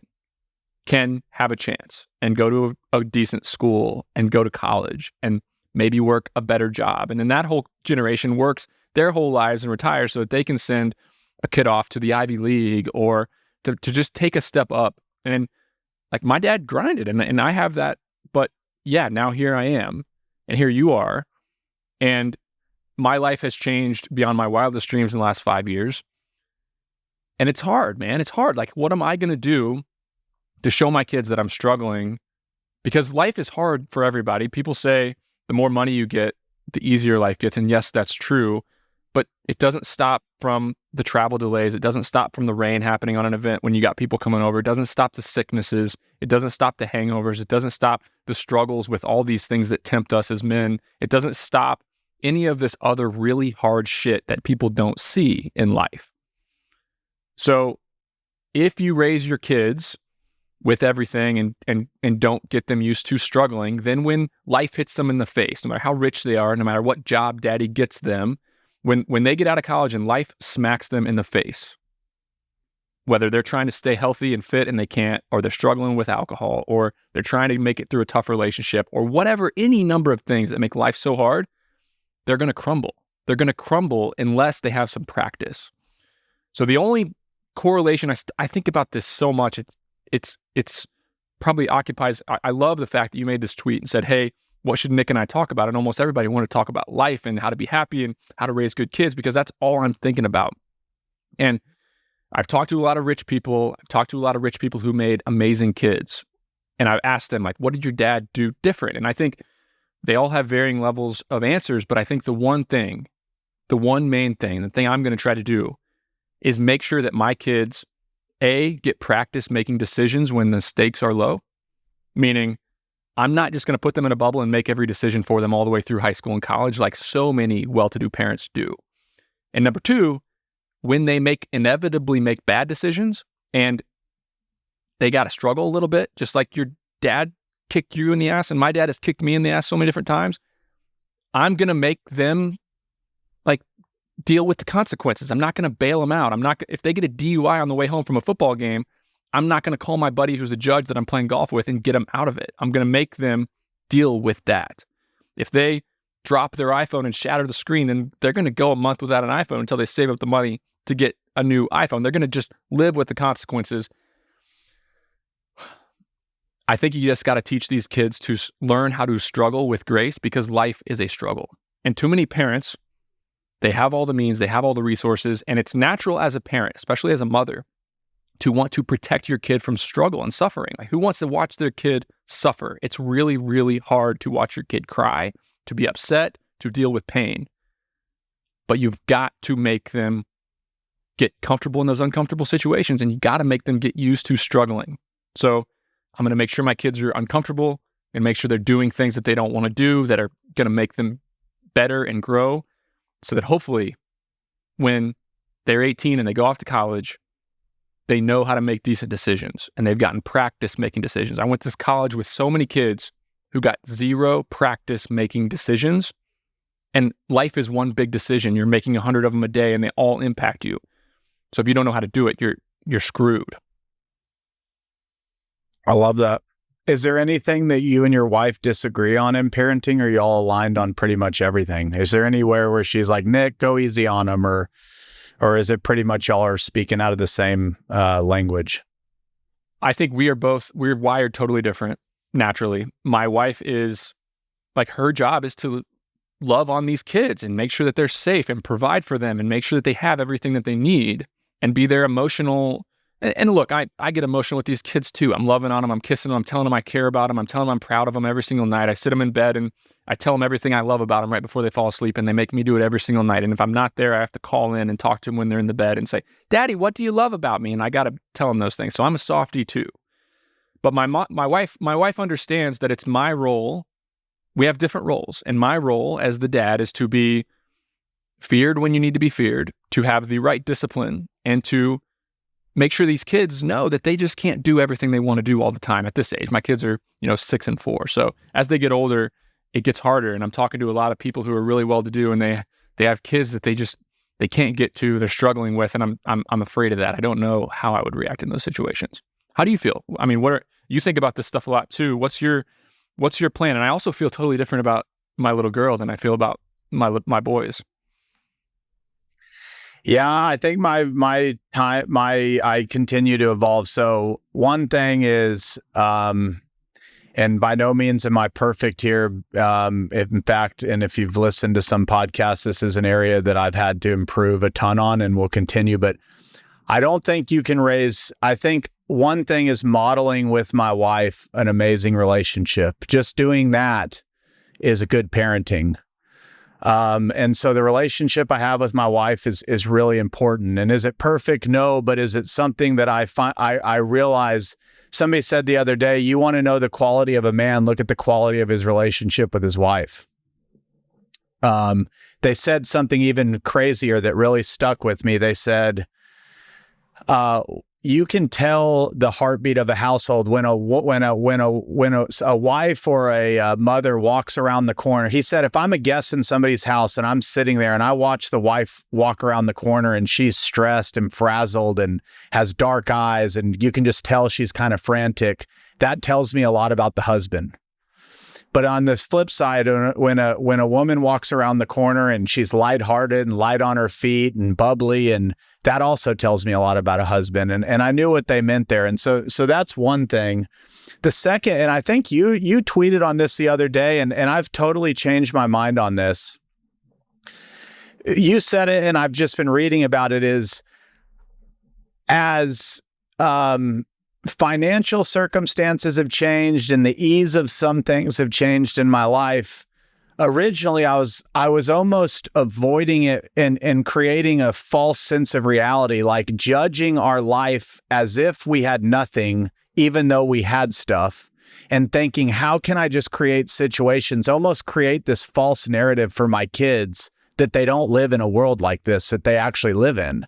can have a chance and go to a decent school and go to college and maybe work a better job. And then that whole generation works their whole lives and retires so that they can send a kid off to the Ivy League or to just take a step up. And like, my dad grinded and I have that, but yeah, now here I am and here you are. And my life has changed beyond my wildest dreams in the last 5 years. And it's hard, man. It's hard. Like, what am I going to do to show my kids that I'm struggling? Because life is hard for everybody. People say the more money you get, the easier life gets. And yes, that's true, but it doesn't stop from the travel delays. It doesn't stop from the rain happening on an event when you got people coming over. It doesn't stop the sicknesses. It doesn't stop the hangovers. It doesn't stop the struggles with all these things that tempt us as men. It doesn't stop any of this other really hard shit that people don't see in life. So if you raise your kids with everything and don't get them used to struggling, then when life hits them in the face, no matter how rich they are, no matter what job daddy gets them, when they get out of college and life smacks them in the face, whether they're trying to stay healthy and fit and they can't, or they're struggling with alcohol, or they're trying to make it through a tough relationship, or whatever, any number of things that make life so hard, they're going to crumble. They're going to crumble unless they have some practice. So the only correlation, I think about this so much, it's probably occupies, I love the fact that you made this tweet and said, hey, what should Nick and I talk about? And almost everybody wanted to talk about life and how to be happy and how to raise good kids, because that's all I'm thinking about. And I've talked to a lot of rich people. I've talked to a lot of rich people who made amazing kids. And I've asked them, like, what did your dad do different? And I think they all have varying levels of answers, but I think the one main thing, the thing I'm going to try to do is make sure that my kids, A, get practice making decisions when the stakes are low, meaning I'm not just going to put them in a bubble and make every decision for them all the way through high school and college like so many well-to-do parents do. And number two, when they inevitably make bad decisions and they got to struggle a little bit, just like your dad kicked you in the ass and my dad has kicked me in the ass so many different times, I'm going to make them like deal with the consequences. I'm not going to bail them out. If they get a DUI on the way home from a football game, I'm not going to call my buddy who's a judge that I'm playing golf with and get them out of it. I'm going to make them deal with that. If they drop their iPhone and shatter the screen, then they're going to go a month without an iPhone until they save up the money to get a new iPhone. They're going to just live with the consequences. I think you just got to teach these kids to learn how to struggle with grace, because life is a struggle. And too many parents, they have all the means, they have all the resources, and it's natural as a parent, especially as a mother, to want to protect your kid from struggle and suffering. Like, who wants to watch their kid suffer? It's really, really hard to watch your kid cry, to be upset, to deal with pain. But you've got to make them get comfortable in those uncomfortable situations, and you got to make them get used to struggling. So I'm going to make sure my kids are uncomfortable and make sure they're doing things that they don't want to do that are going to make them better and grow, so that hopefully when they're 18 and they go off to college, they know how to make decent decisions and they've gotten practice making decisions. I went to this college with so many kids who got zero practice making decisions, and life is one big decision. You're making 100 of them a day and they all impact you. So if you don't know how to do it, you're screwed. I love that. Is there anything that you and your wife disagree on in parenting, or are you all aligned on pretty much everything? Is there anywhere where she's like, Nick, go easy on him, or is it pretty much y'all are speaking out of the same language? I think we're wired totally different naturally. My wife is like, her job is to love on these kids and make sure that they're safe and provide for them and make sure that they have everything that they need and be their emotional. And look, I get emotional with these kids too. I'm loving on them. I'm kissing them. I'm telling them I care about them. I'm telling them I'm proud of them every single night. I sit them in bed and I tell them everything I love about them right before they fall asleep, and they make me do it every single night. And if I'm not there, I have to call in and talk to them when they're in the bed and say, Daddy, what do you love about me? And I got to tell them those things. So I'm a softie too. But my wife understands that it's my role. We have different roles. And my role as the dad is to be feared when you need to be feared, to have the right discipline, and to make sure these kids know that they just can't do everything they want to do all the time at this age. My kids are, 6 and 4. So as they get older, it gets harder. And I'm talking to a lot of people who are really well-to-do, and they have kids that they can't get to, they're struggling with. And I'm afraid of that. I don't know how I would react in those situations. How do you feel? I mean, you think about this stuff a lot too. What's your plan? And I also feel totally different about my little girl than I feel about my boys. Yeah, I think I continue to evolve. So one thing is, and by no means am I perfect here. In fact, and if you've listened to some podcasts, this is an area that I've had to improve a ton on and will continue. But I don't think you can I think one thing is modeling with my wife an amazing relationship. Just doing that is a good parenting. And so the relationship I have with my wife is really important. And is it perfect? No, but is it something that I realize? Somebody said the other day, you want to know the quality of a man, look at the quality of his relationship with his wife. They said something even crazier that really stuck with me. They said, you can tell the heartbeat of a household when a wife or a mother walks around the corner. He said, if I'm a guest in somebody's house and I'm sitting there and I watch the wife walk around the corner and she's stressed and frazzled and has dark eyes and you can just tell she's kind of frantic, that tells me a lot about the husband. But on the flip side, when a woman walks around the corner and she's lighthearted and light on her feet and bubbly, and that also tells me a lot about a husband. And I knew what they meant there. And so that's one thing. The second, and I think you tweeted on this the other day, and I've totally changed my mind on this. You said it, and I've just been reading about it, is as financial circumstances have changed and the ease of some things have changed in my life. Originally, I was almost avoiding it and creating a false sense of reality, like judging our life as if we had nothing, even though we had stuff, and thinking, how can I just create situations, almost create this false narrative for my kids that they don't live in a world like this, that they actually live in.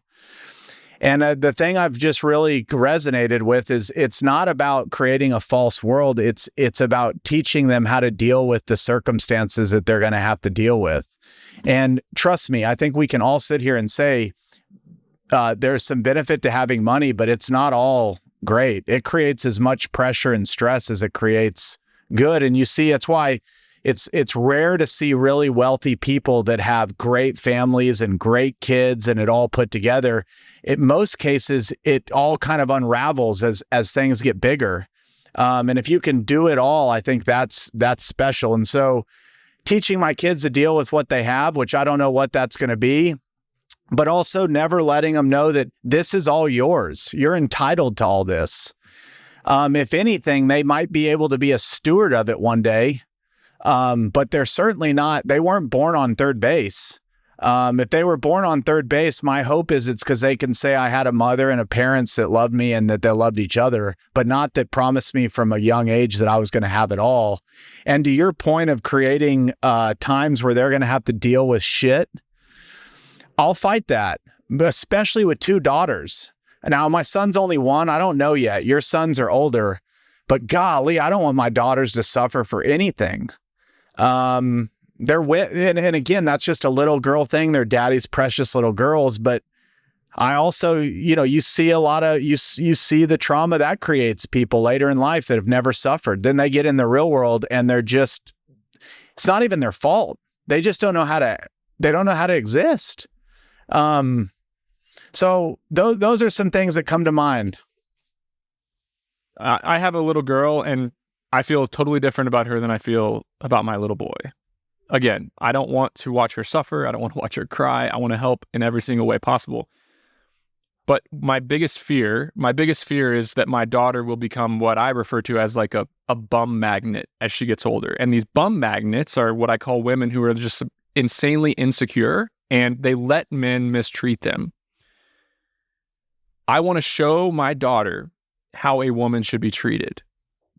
And the thing I've just really resonated with is it's not about creating a false world. It's about teaching them how to deal with the circumstances that they're going to have to deal with. And trust me, I think we can all sit here and say there's some benefit to having money, but it's not all great. It creates as much pressure and stress as it creates good. And you see, it's why it's rare to see really wealthy people that have great families and great kids and it all put together. In most cases, it all kind of unravels as things get bigger. And if you can do it all, I think that's special. And so teaching my kids to deal with what they have, which I don't know what that's going to be, but also never letting them know that this is all yours. You're entitled to all this. If anything, they might be able to be a steward of it one day. But they're certainly not, they weren't born on third base. If they were born on third base, my hope is it's because they can say I had a mother and a parents that loved me and that they loved each other, but not that promised me from a young age that I was going to have it all. And to your point of creating times where they're going to have to deal with shit, I'll fight that, especially with two daughters. Now, my son's only one. I don't know yet. Your sons are older, but golly, I don't want my daughters to suffer for anything. And again, that's just a little girl thing. They're daddy's precious little girls. But I also, you see a lot of, you see the trauma that creates people later in life that have never suffered. Then they get in the real world and it's not even their fault. They just don't know how to exist. So those are some things that come to mind. I have a little girl and I feel totally different about her than I feel about my little boy. Again, I don't want to watch her suffer. I don't want to watch her cry. I want to help in every single way possible. But my biggest fear is that my daughter will become what I refer to as like a bum magnet as she gets older. And these bum magnets are what I call women who are just insanely insecure and they let men mistreat them. I want to show my daughter how a woman should be treated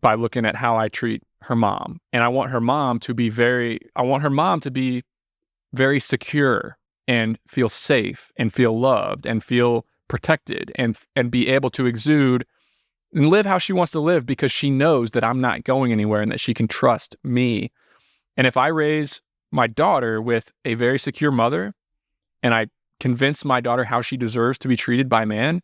by looking at how I treat her mom. And I want her mom to be very secure and feel safe and feel loved and feel protected and be able to exude and live how she wants to live because she knows that I'm not going anywhere and that she can trust me. And if I raise my daughter with a very secure mother and I convince my daughter how she deserves to be treated by man,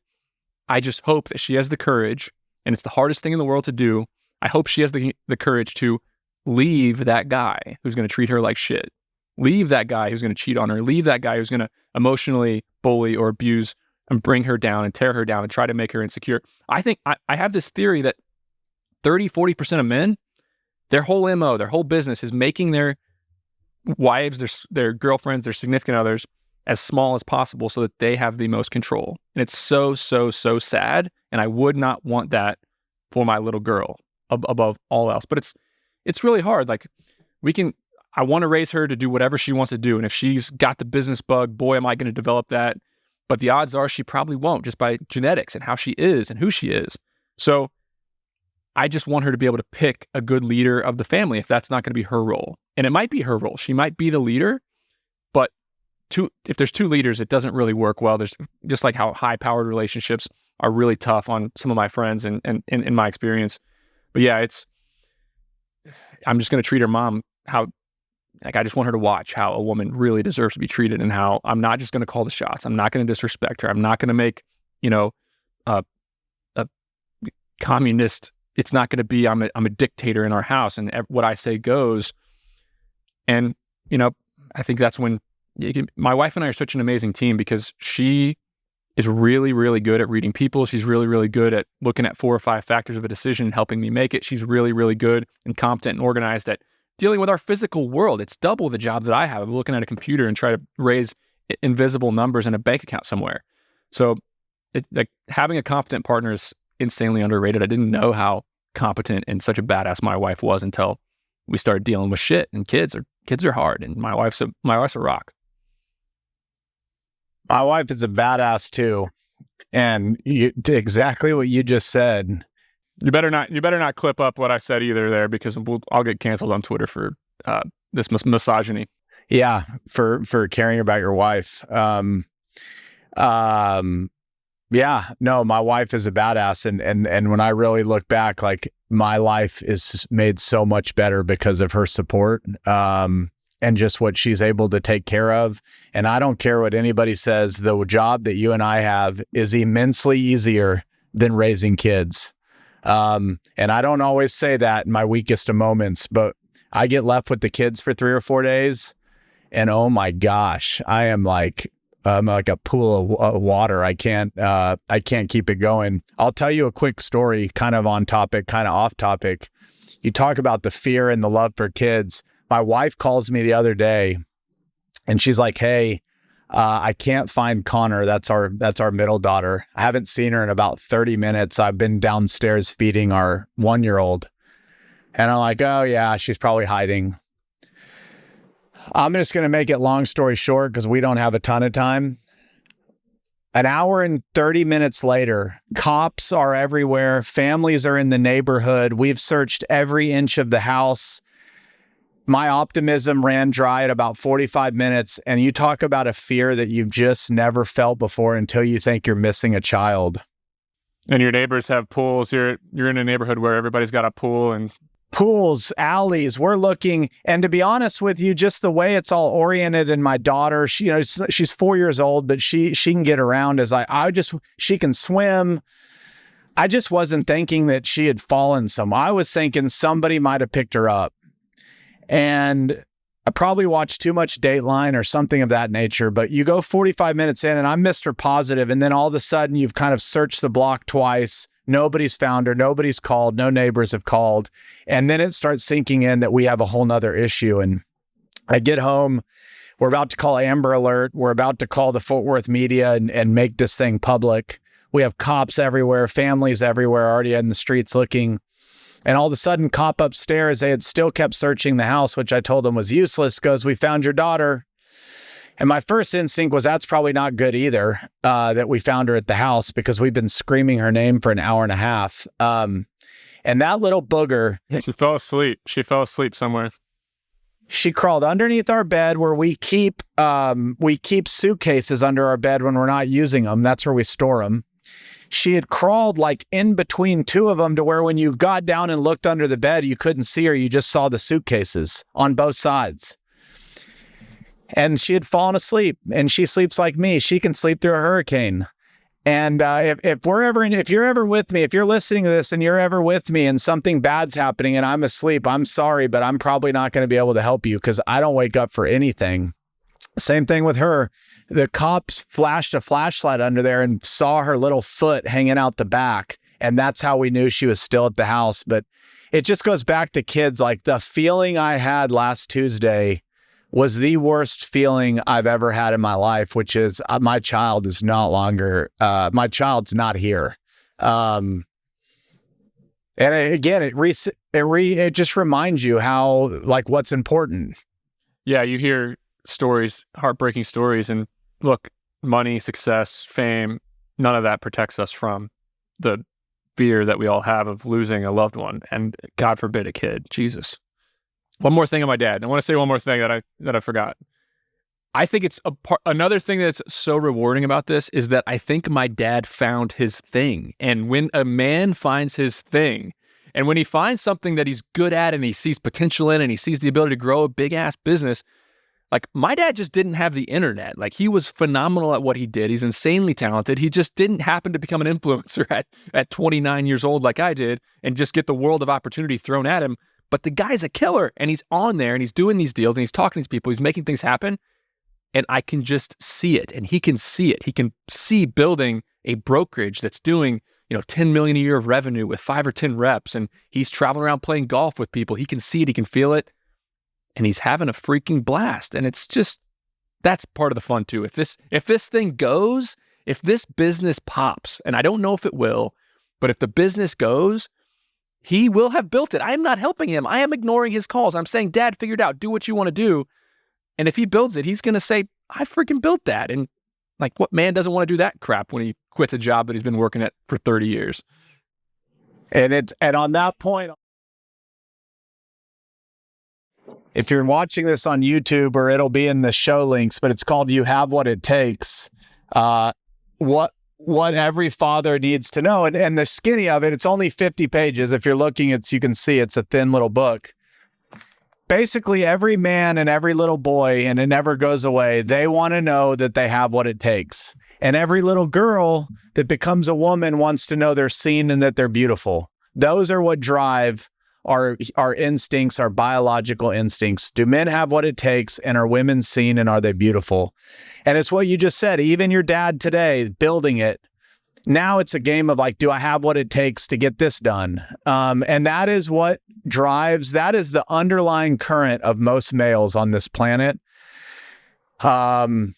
I just hope that she has the courage, and it's the hardest thing in the world to do. I hope she has the courage to leave that guy who's going to treat her like shit. Leave that guy who's going to cheat on her. Leave that guy who's going to emotionally bully or abuse and bring her down and tear her down and try to make her insecure. I think I have this theory that 30-40% of men, their whole MO, their whole business is making their wives, their girlfriends, their significant others as small as possible so that they have the most control. And it's so, so, so sad. And I would not want that for my little girl above all else. But it's really hard. Like I want to raise her to do whatever she wants to do. And if she's got the business bug, boy, am I going to develop that. But the odds are she probably won't, just by genetics and how she is and who she is. So I just want her to be able to pick a good leader of the family if that's not going to be her role. And it might be her role. She might be the leader, but if there's two leaders, it doesn't really work well. There's just like how high-powered relationships are really tough on some of my friends and in my experience. But yeah, I'm just going to treat her mom I just want her to watch how a woman really deserves to be treated, and how I'm not just going to call the shots. I'm not going to disrespect her. I'm not going to make, a communist. It's not going to be, I'm a dictator in our house and what I say goes. And, I think that's when my wife and I are such an amazing team, because she is really, really good at reading people. She's really, really good at looking at 4 or 5 factors of a decision and helping me make it. She's really, really good and competent and organized at dealing with our physical world. It's double the job that I have of looking at a computer and try to raise invisible numbers in a bank account somewhere. So having a competent partner is insanely underrated. I didn't know how competent and such a badass my wife was until we started dealing with shit. And kids are hard, and my wife's a rock. My wife is a badass too, and exactly what you just said. You better not clip up what I said either there, because I'll get canceled on Twitter for this misogyny. Yeah, for caring about your wife. Yeah, no, my wife is a badass, and when I really look back, like, my life is made so much better because of her support, and just what she's able to take care of. And I don't care what anybody says, the job that you and I have is immensely easier than raising kids. And I don't always say that in my weakest of moments, but I get left with the kids for 3 or 4 days, and oh my gosh, I'm like a pool of water. I can't keep it going. I'll tell you a quick story, kind of on topic, kind of off topic. You talk about the fear and the love for kids. My wife calls me the other day, and she's like, "Hey, I can't find Connor. That's our middle daughter. I haven't seen her in about 30 minutes. I've been downstairs feeding our 1-year-old." And I'm like, "Oh yeah, she's probably hiding." I'm just going to make it long story short, because we don't have a ton of time. An hour and 30 minutes later, cops are everywhere. Families are in the neighborhood. We've searched every inch of the house. My optimism ran dry at about 45 minutes. And you talk about a fear that you've just never felt before until you think you're missing a child. And your neighbors have pools. You're in a neighborhood where everybody's got a pool and pools, alleys. We're looking, and to be honest with you, just the way it's all oriented. And my daughter, she's 4 years old, but she can get around she can swim. I just wasn't thinking that she had fallen somewhere. I was thinking somebody might have picked her up. And I probably watched too much Dateline or something of that nature, but you go 45 minutes in and I'm Mr. Positive. And then all of a sudden you've kind of searched the block twice. Nobody's found her. Nobody's called. No neighbors have called. And then it starts sinking in that we have a whole nother issue. And I get home. We're about to call Amber Alert. We're about to call the Fort Worth media and make this thing public. We have cops everywhere, families everywhere already in the streets looking. And all of a sudden, cop upstairs, they had still kept searching the house, which I told them was useless, goes, "We found your daughter." And my first instinct was that's probably not good either, that we found her at the house, because we've been screaming her name for an hour and a half. And that little booger. She fell asleep. She fell asleep somewhere. She crawled underneath our bed where we keep suitcases under our bed when we're not using them. That's where we store them. She had crawled like in between 2 of them to where when you got down and looked under the bed, you couldn't see her. You just saw the suitcases on both sides. And she had fallen asleep, and she sleeps like me. She can sleep through a hurricane. And if you're ever with me, if you're listening to this and you're ever with me and something bad's happening and I'm asleep, I'm sorry, but I'm probably not going to be able to help you because I don't wake up for anything. Same thing with her. The cops flashed a flashlight under there and saw her little foot hanging out the back. And that's how we knew she was still at the house. But it just goes back to kids. Like, the feeling I had last Tuesday was the worst feeling I've ever had in my life, which is my child is my child's not here. And again, it just reminds you how, like, what's important. Yeah, you hear stories, heartbreaking stories, and look, money, success, fame, none of that protects us from the fear that we all have of losing a loved one, and God forbid a kid. Jesus. One more thing on my dad. I want to say one more thing that I forgot. I think it's another thing that's so rewarding about this is that I think my dad found his thing. And when a man finds his thing, and when he finds something that he's good at and he sees potential in and he sees the ability to grow a big ass business, like my dad just didn't have the internet. Like he was phenomenal at what he did. He's insanely talented. He just didn't happen to become an influencer at 29 years old like I did and just get the world of opportunity thrown at him. But the guy's a killer and he's on there and he's doing these deals and he's talking to these people. He's making things happen. And I can just see it, and he can see it. He can see building a brokerage that's doing, 10 million a year of revenue with 5 or 10 reps, and he's traveling around playing golf with people. He can see it, he can feel it, and he's having a freaking blast. And it's just, that's part of the fun too. If this thing goes, if this business pops, and I don't know if it will, but if the business goes, he will have built it. I am not helping him. I am ignoring his calls. I'm saying, Dad, figure it out. Do what you want to do. And if he builds it, he's going to say, I freaking built that. And like, what man doesn't want to do that crap when he quits a job that he's been working at for 30 years? And on that point, if you're watching this on YouTube, or it'll be in the show links, but it's called You Have What It Takes. What every father needs to know. And the skinny of it, it's only 50 pages. If you're looking, you can see it's a thin little book. Basically, every man and every little boy, and it never goes away, they want to know that they have what it takes. And every little girl that becomes a woman wants to know they're seen and that they're beautiful. Those are what drive our instincts, our biological instincts. Do men have what it takes, and are women seen, and are they beautiful? And it's what you just said. Even your dad today, building it, now it's a game of like, do I have what it takes to get this done? And that is what drives, that is the underlying current of most males on this planet. And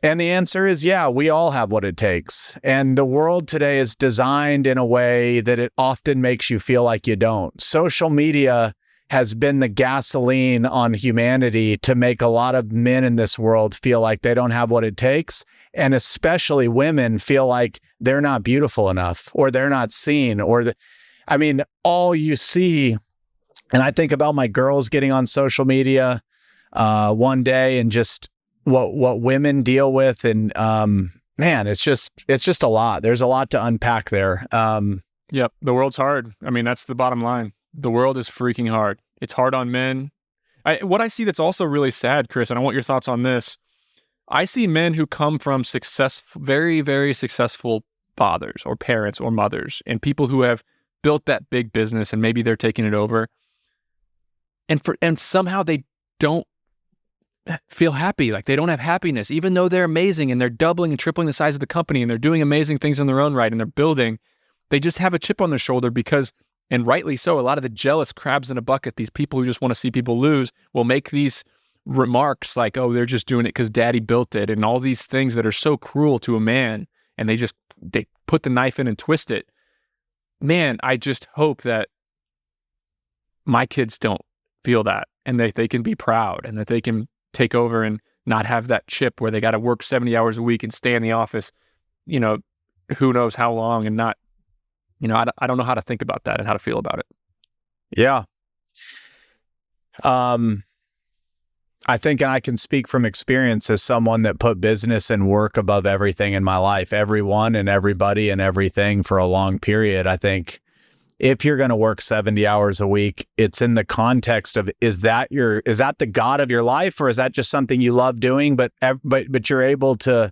the answer is, yeah, we all have what it takes. And the world today is designed in a way that it often makes you feel like you don't. Social media has been the gasoline on humanity to make a lot of men in this world feel like they don't have what it takes. And especially women feel like they're not beautiful enough, or they're not seen, all you see. And I think about my girls getting on social media one day, and just what women deal with. And man, it's just a lot. There's a lot to unpack there. Yep. The world's hard. That's the bottom line. The world is freaking hard. It's hard on men. What I see that's also really sad, Chris, and I want your thoughts on this. I see men who come from very, very successful fathers or parents or mothers, and people who have built that big business, and maybe they're taking it over. And somehow they don't feel happy. Like they don't have happiness, even though they're amazing and they're doubling and tripling the size of the company and they're doing amazing things in their own right and they're building. They just have a chip on their shoulder because, and rightly so, a lot of the jealous crabs in a bucket, these people who just want to see people lose, will make these remarks like, oh, they're just doing it because daddy built it, and all these things that are so cruel to a man, and they put the knife in and twist it. Man, I just hope that my kids don't feel that, and that they can be proud, and that they can take over and not have that chip where they got to work 70 hours a week and stay in the office, who knows how long, and not, I don't know how to think about that and how to feel about it. Yeah. I think, and I can speak from experience as someone that put business and work above everything in my life, everyone and everybody and everything for a long period. I think if you're going to work 70 hours a week, it's in the context of, is that the God of your life, or is that just something you love doing, but you're able to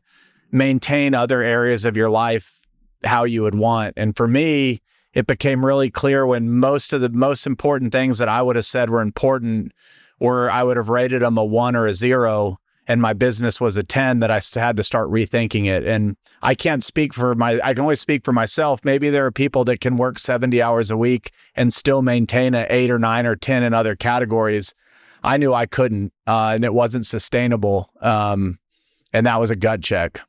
maintain other areas of your life how you would want? And for me, it became really clear when most of the most important things that I would have said were important, or I would have rated them a 1 or a 0, and my business was a 10, that I had to start rethinking it. And I can only speak for myself. Maybe there are people that can work 70 hours a week and still maintain an 8 or 9 or 10 in other categories. I knew I couldn't, and it wasn't sustainable. And that was a gut check.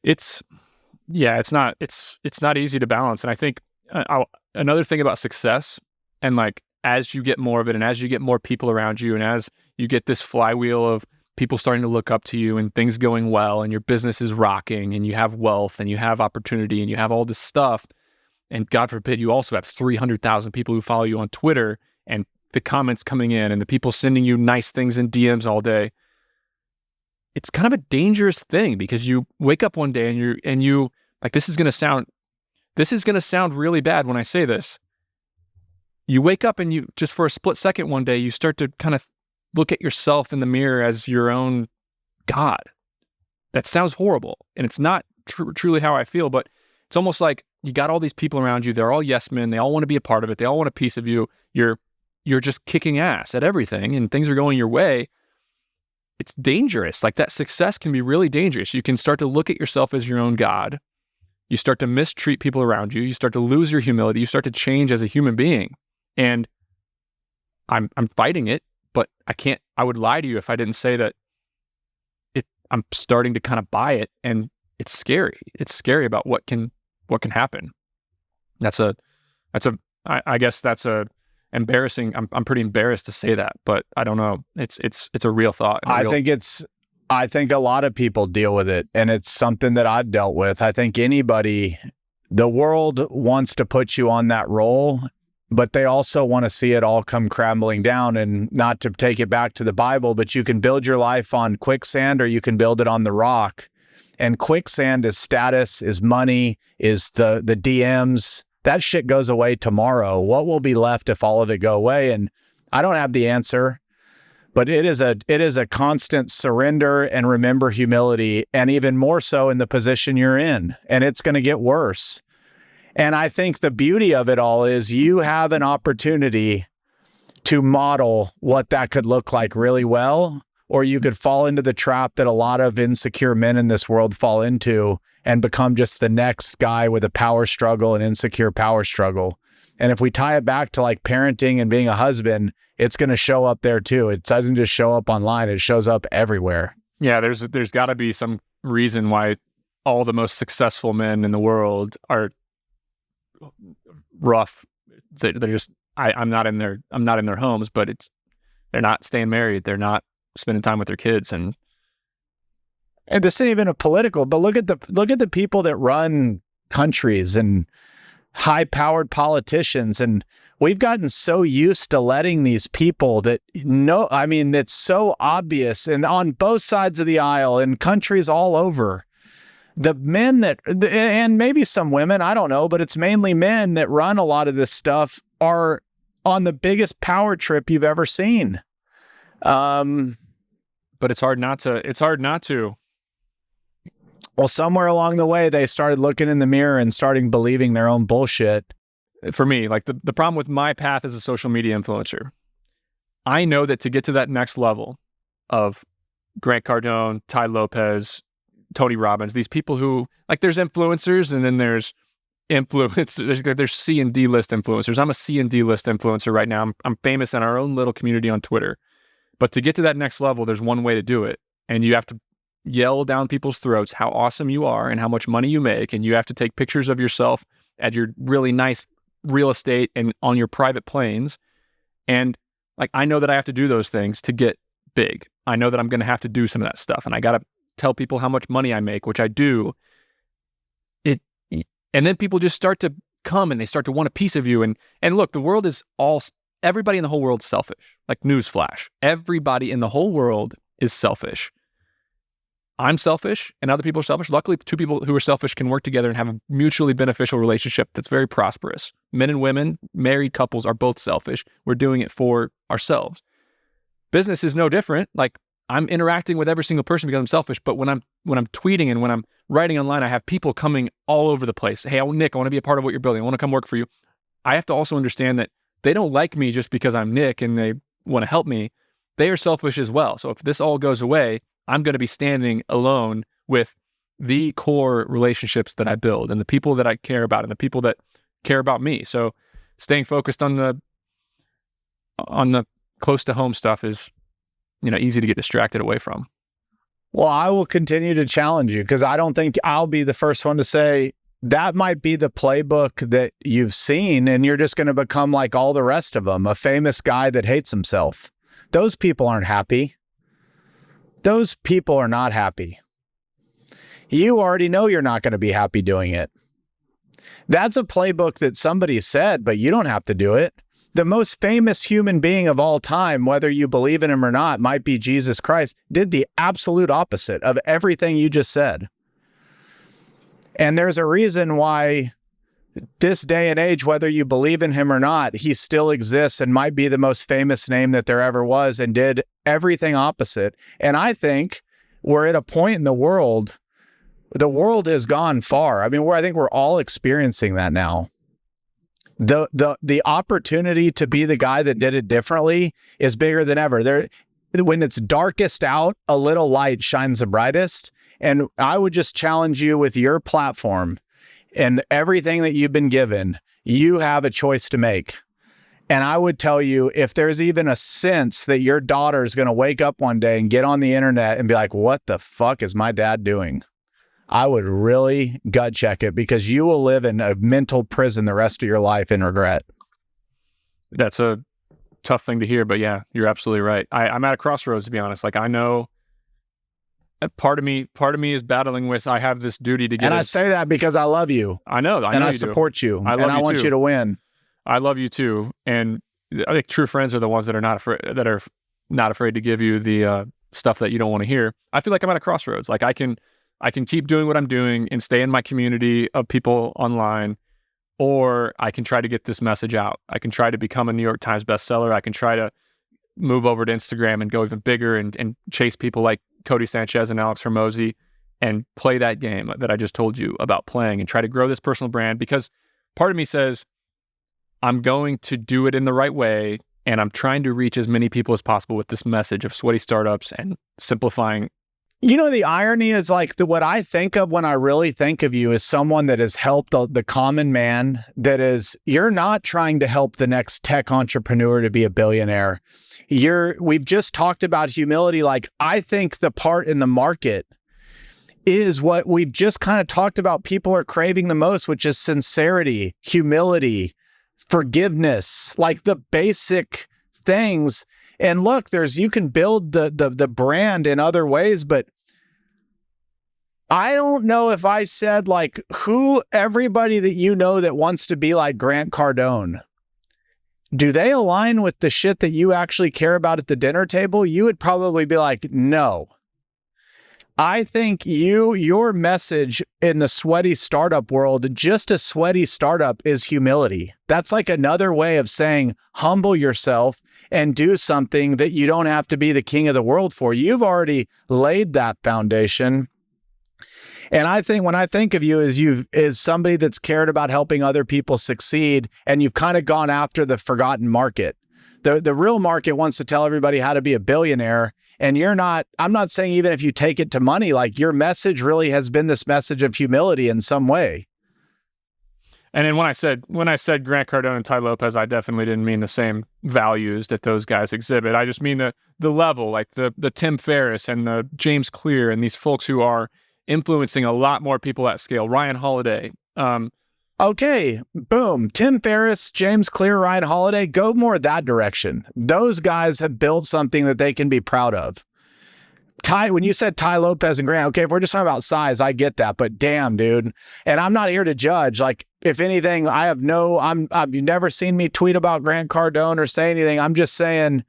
It's not easy to balance. And I think another thing about success, and like, as you get more of it, and as you get more people around you, and as you get this flywheel of people starting to look up to you and things going well and your business is rocking and you have wealth and you have opportunity and you have all this stuff, and God forbid you also have 300,000 people who follow you on Twitter and the comments coming in and the people sending you nice things in DMs all day, it's kind of a dangerous thing, because you wake up one day and you like, this is going to sound really bad when I say this. You wake up and you just for a split second one day, you start to kind of look at yourself in the mirror as your own God. That sounds horrible. And it's not truly how I feel, but it's almost like you got all these people around you. They're all yes men. They all want to be a part of it. They all want a piece of you. You're just kicking ass at everything and things are going your way. It's dangerous. Like, that success can be really dangerous. You can start to look at yourself as your own God. You start to mistreat people around you. You start to lose your humility. You start to change as a human being. And I'm fighting it, but I would lie to you if I didn't say that I'm starting to kind of buy it, and it's scary. It's scary about what can happen. I guess that's embarrassing. I'm pretty embarrassed to say that, but I don't know. It's a real thought. I think a lot of people deal with it, and it's something that I've dealt with. I think the world wants to put you on that role, but they also want to see it all come crumbling down. And not to take it back to the Bible, but you can build your life on quicksand or you can build it on the rock. And quicksand is status, is money, is the DMs. That shit goes away tomorrow. What will be left if all of it go away? And I don't have the answer, but it is a constant surrender and remember humility, and even more so in the position you're in. And it's going to get worse. And I think the beauty of it all is you have an opportunity to model what that could look like really well, or you could fall into the trap that a lot of insecure men in this world fall into and become just the next guy with a power struggle, an insecure power struggle. And if we tie it back to like parenting and being a husband, it's going to show up there too. It doesn't just show up online. It shows up everywhere. Yeah, there's got to be some reason why all the most successful men in the world are rough. They're just I'm not in their homes, but they're not staying married. They're not spending time with their kids, and this isn't even a political. But look at the people that run countries and high-powered politicians, and we've gotten so used to letting these people that's so obvious, and on both sides of the aisle in countries all over. The men and maybe some women, I don't know, but it's mainly men that run a lot of this stuff, are on the biggest power trip you've ever seen. But it's hard not to. Well, somewhere along the way, they started looking in the mirror and starting believing their own bullshit. For me, like the problem with my path as a social media influencer, I know that to get to that next level of Grant Cardone, Ty Lopez, Tony Robbins, these people who, like, there's influencers and then there's there's C and D list influencers. I'm a C and D list influencer right now. I'm famous in our own little community on Twitter. But to get to that next level, there's one way to do it. And you have to yell down people's throats how awesome you are and how much money you make. And you have to take pictures of yourself at your really nice real estate and on your private planes. And like, I know that I have to do those things to get big. I know that I'm going to have to do some of that stuff. And I got to tell people how much money I make, which I do. And then people just start to come and they start to want a piece of you. And look, the world is everybody in the whole world is selfish. Like, newsflash, everybody in the whole world is selfish. I'm selfish and other people are selfish. Luckily, two people who are selfish can work together and have a mutually beneficial relationship that's very prosperous. Men and women, married couples are both selfish. We're doing it for ourselves. Business is no different. Like, I'm interacting with every single person because I'm selfish, but when I'm tweeting and when I'm writing online, I have people coming all over the place. Hey, Nick, I want to be a part of what you're building. I want to come work for you. I have to also understand that they don't like me just because I'm Nick and they want to help me. They are selfish as well. So if this all goes away, I'm going to be standing alone with the core relationships that I build and the people that I care about and the people that care about me. So staying focused on the close to home stuff is, easy to get distracted away from. Well, I will continue to challenge you because I don't think I'll be the first one to say that might be the playbook that you've seen, and you're just going to become like all the rest of them, a famous guy that hates himself. Those people aren't happy. Those people are not happy. You already know you're not going to be happy doing it. That's a playbook that somebody said, but you don't have to do it. The most famous human being of all time, whether you believe in him or not, might be Jesus Christ, did the absolute opposite of everything you just said. And there's a reason why this day and age, whether you believe in him or not, he still exists and might be the most famous name that there ever was and did everything opposite. And I think we're at a point in the world has gone far. I mean, I think we're all experiencing that now. The opportunity to be the guy that did it differently is bigger than ever. When it's darkest out, a little light shines the brightest. And I would just challenge you with your platform and everything that you've been given, you have a choice to make. And I would tell you, if there's even a sense that your daughter is going to wake up one day and get on the internet and be like, what the fuck is my dad doing? I would really gut check it, because you will live in a mental prison the rest of your life in regret. That's a tough thing to hear, but yeah, you're absolutely right. I'm at a crossroads, to be honest. Like, I know part of me is battling with, I have this duty to get. And I say that because I love you. I know and I support you. I love you, I want you to win. I love you too. And I think true friends are the ones that are not afraid to give you the stuff that you don't want to hear. I feel like I'm at a crossroads. Like, I can keep doing what I'm doing and stay in my community of people online, or I can try to get this message out. I can try to become a New York Times bestseller. I can try to move over to Instagram and go even bigger and chase people like Cody Sanchez and Alex Hormozy and play that game that I just told you about playing and try to grow this personal brand, because part of me says I'm going to do it in the right way, and I'm trying to reach as many people as possible with this message of sweaty startups and simplifying. You know, the irony is, like, what I think of when I really think of you is someone that has helped the common man. You're not trying to help the next tech entrepreneur to be a billionaire. We've just talked about humility. Like, I think the part in the market is what we've just kind of talked about people are craving the most, which is sincerity, humility, forgiveness, like the basic things. And look, you can build the brand in other ways, but I don't know if I said, like, everybody that you know that wants to be like Grant Cardone, do they align with the shit that you actually care about at the dinner table? You would probably be like, no. I think your message in the sweaty startup world, just a sweaty startup, is humility. That's like another way of saying humble yourself and do something that you don't have to be the king of the world for. You've already laid that foundation. And I think when I think of you as somebody that's cared about helping other people succeed, and you've kind of gone after the forgotten market. The real market wants to tell everybody how to be a billionaire, and you're not. I'm not saying even if you take it to money, like, your message really has been this message of humility in some way. And then when I said Grant Cardone and Tai Lopez, I definitely didn't mean the same values that those guys exhibit. I just mean the level, like the Tim Ferriss and the James Clear and these folks who are influencing a lot more people at scale. Ryan Holiday. Okay, boom. Tim Ferriss, James Clear, Ryan Holiday, go more that direction. Those guys have built something that they can be proud of. When you said Tai Lopez and Grant, okay, if we're just talking about size, I get that, but damn, dude. And I'm not here to judge. Like, if anything, you've never seen me tweet about Grant Cardone or say anything. I'm just saying,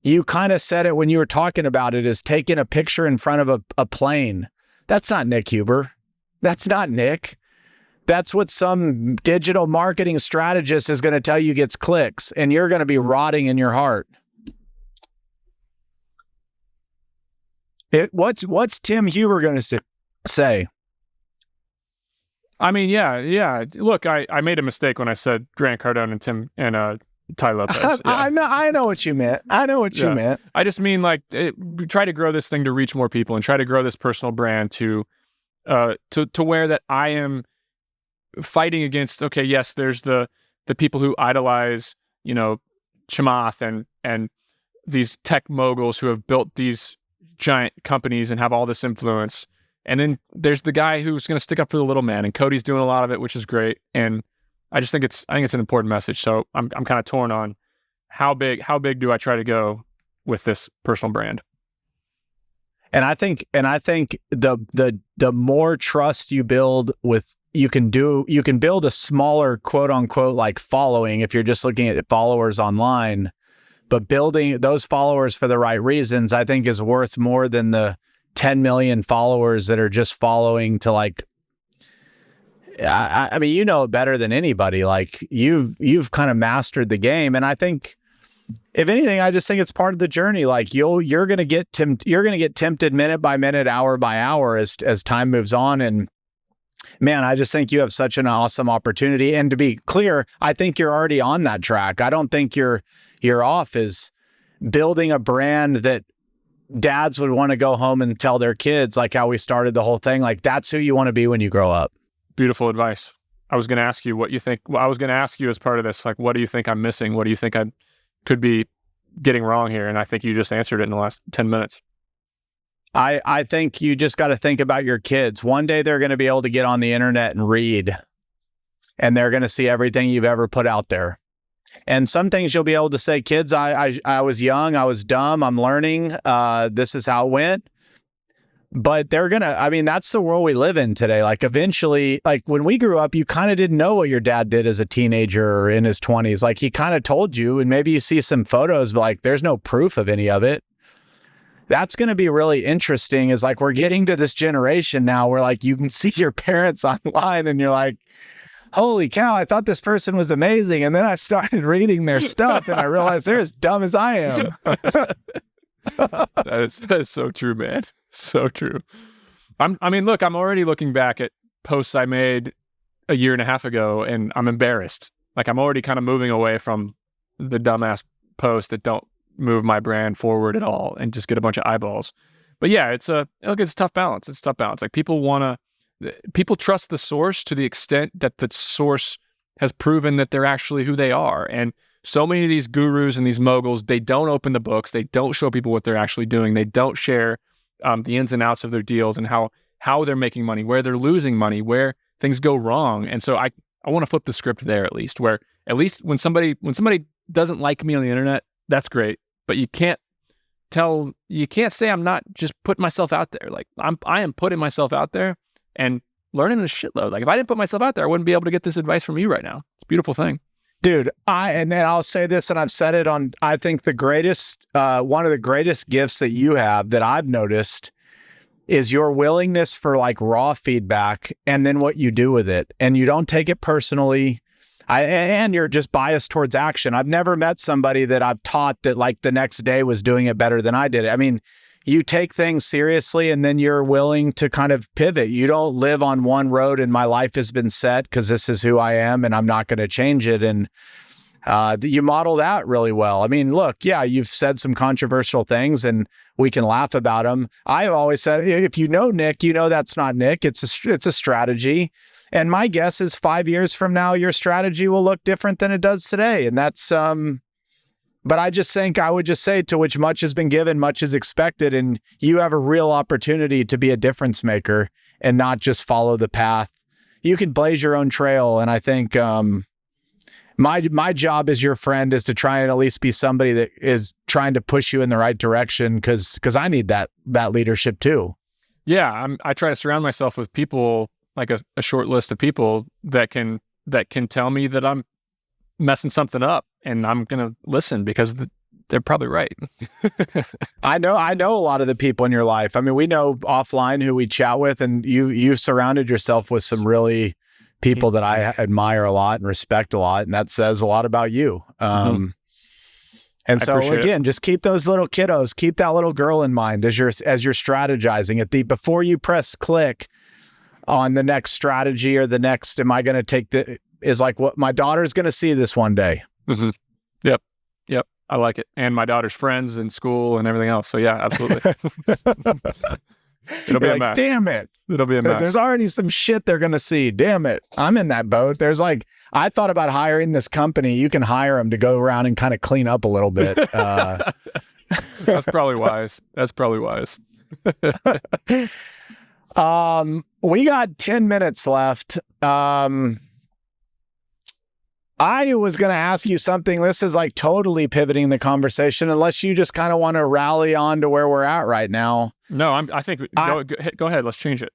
you kind of said it when you were talking about it, as taking a picture in front of a plane. That's not Nick Huber. That's not Nick. That's what some digital marketing strategist is going to tell you gets clicks, and you're going to be rotting in your heart. What's Tim Huber going to say? I mean, yeah. Look, I made a mistake when I said Grant Cardone and Tai Lopez. Yeah. I know what you meant. You meant. I just mean, like, try to grow this thing to reach more people and try to grow this personal brand to where that I am fighting against. Okay, yes, there's the people who idolize, Chamath and these tech moguls who have built these giant companies and have all this influence. And then there's the guy who's going to stick up for the little man, and Cody's doing a lot of it, which is great. And I think it's an important message. So I'm kind of torn on how big do I try to go with this personal brand. And I think the more trust you build with, you can build a smaller quote unquote like following if you're just looking at followers online, but building those followers for the right reasons, I think is worth more than the 10 million followers that are just following to like, I mean, you know better than anybody, like you've kind of mastered the game. And I think, if anything, I just think it's part of the journey. Like you're going to get tempted minute by minute, hour by hour as time moves on. And man, I just think you have such an awesome opportunity. And to be clear, I think you're already on that track. I don't think you're off is building a brand that dads would want to go home and tell their kids, like how we started the whole thing. Like that's who you want to be when you grow up. Beautiful advice. I was going to ask you what you think. Well, I was going to ask you as part of this, like, what do you think I'm missing? What do you think I could be getting wrong here? And I think you just answered it in the last 10 minutes. I think you just got to think about your kids. One day they're going to be able to get on the internet and read, and they're going to see everything you've ever put out there. And some things you'll be able to say, kids, I was young, I was dumb, I'm learning. This is how it went. But that's the world we live in today. Like eventually, like when we grew up, you kind of didn't know what your dad did as a teenager or in his 20s. Like he kind of told you, and maybe you see some photos, but like there's no proof of any of it. That's going to be really interesting, is like we're getting to this generation now where like you can see your parents online and you're like, holy cow, I thought this person was amazing. And then I started reading their stuff and I realized they're as dumb as I am. That is so true, man. So true. I mean, look, I'm already looking back at posts I made a year and a half ago, and I'm embarrassed. Like I'm already kind of moving away from the dumbass posts that don't move my brand forward at all and just get a bunch of eyeballs. But yeah, it's a tough balance. It's a tough balance. Like people trust the source to the extent that the source has proven that they're actually who they are. And so many of these gurus and these moguls, they don't open the books. They don't show people what they're actually doing. They don't share the ins and outs of their deals and how they're making money, where they're losing money, where things go wrong. And so I want to flip the script there, at least when somebody doesn't like me on the internet, that's great. But you can't say I'm not just putting myself out there. Like I am putting myself out there and learning a shitload. Like if I didn't put myself out there, I wouldn't be able to get this advice from you right now. It's a beautiful thing. Dude, and then I'll say this, and I've said it on, I think one of the greatest gifts that you have that I've noticed is your willingness for like raw feedback and then what you do with it. And you don't take it personally. And you're just biased towards action. I've never met somebody that I've taught that like the next day was doing it better than I did. I mean, you take things seriously and then you're willing to kind of pivot. You don't live on one road and my life has been set because this is who I am and I'm not going to change it. And you model that really well. I mean, look, yeah, you've said some controversial things and we can laugh about them. I've always said, if you know Nick, you know that's not Nick. It's a strategy. And my guess is 5 years from now, your strategy will look different than it does today. And that's, but I just think I would just say, to which much has been given, much is expected. And you have a real opportunity to be a difference maker and not just follow the path. You can blaze your own trail. And I think my job as your friend is to try and at least be somebody that is trying to push you in the right direction, because I need that leadership too. Yeah, I try to surround myself with people, like a short list of people that can tell me that I'm messing something up, and I'm gonna listen because they're probably right. I know a lot of the people in your life. I mean, we know offline who we chat with, and you've surrounded yourself with some really people that I admire a lot and respect a lot, and that says a lot about you. And so again, just keep those little kiddos, keep that little girl in mind as you're strategizing before you press click on the next strategy or the next, am I going to take is like what my daughter's going to see this one day. Mm-hmm. Yep. I like it. And my daughter's friends in school and everything else. So yeah, absolutely. It'll be a mess. Damn it. It'll be a mess. There's already some shit they're going to see. Damn it. I'm in that boat. I thought about hiring this company. You can hire them to go around and kind of clean up a little bit. That's probably wise. We got 10 minutes left. I was going to ask you something. This is like totally pivoting the conversation, unless you just kind of want to rally on to where we're at right now. No, I think go ahead. Let's change it.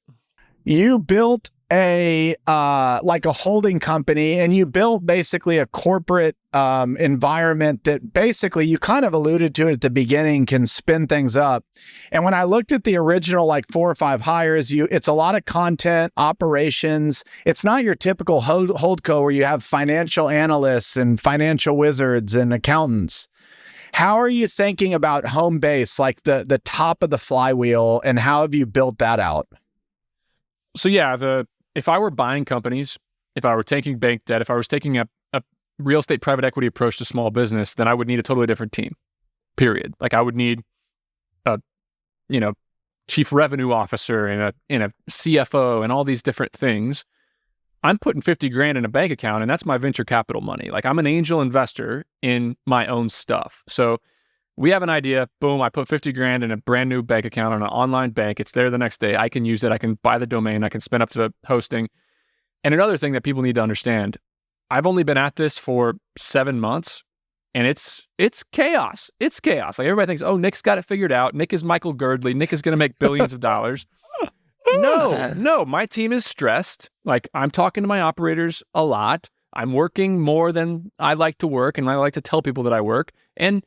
You built a like a holding company, and you built basically a corporate environment that basically, you kind of alluded to it at the beginning, can spin things up. And when I looked at the original like 4 or 5 hires, it's a lot of content, operations. It's not your typical HoldCo where you have financial analysts and financial wizards and accountants. How are you thinking about home base, like the top of the flywheel, and how have you built that out? So yeah, if I were buying companies, if I were taking bank debt, if I was taking a real estate private equity approach to small business, then I would need a totally different team, period. Like I would need a, chief revenue officer and a CFO and all these different things. I'm putting 50 grand in a bank account, and that's my venture capital money. Like I'm an angel investor in my own stuff. So we have an idea, boom, I put 50 grand in a brand new bank account on an online bank. It's there the next day. I can use it. I can buy the domain. I can spin up the hosting. And another thing that people need to understand, I've only been at this for 7 months, and it's chaos. It's chaos. Like everybody thinks, oh, Nick's got it figured out. Nick is Michael Girdley. Nick is going to make billions of dollars. No, my team is stressed. Like I'm talking to my operators a lot. I'm working more than I like to work, and I like to tell people that I work. And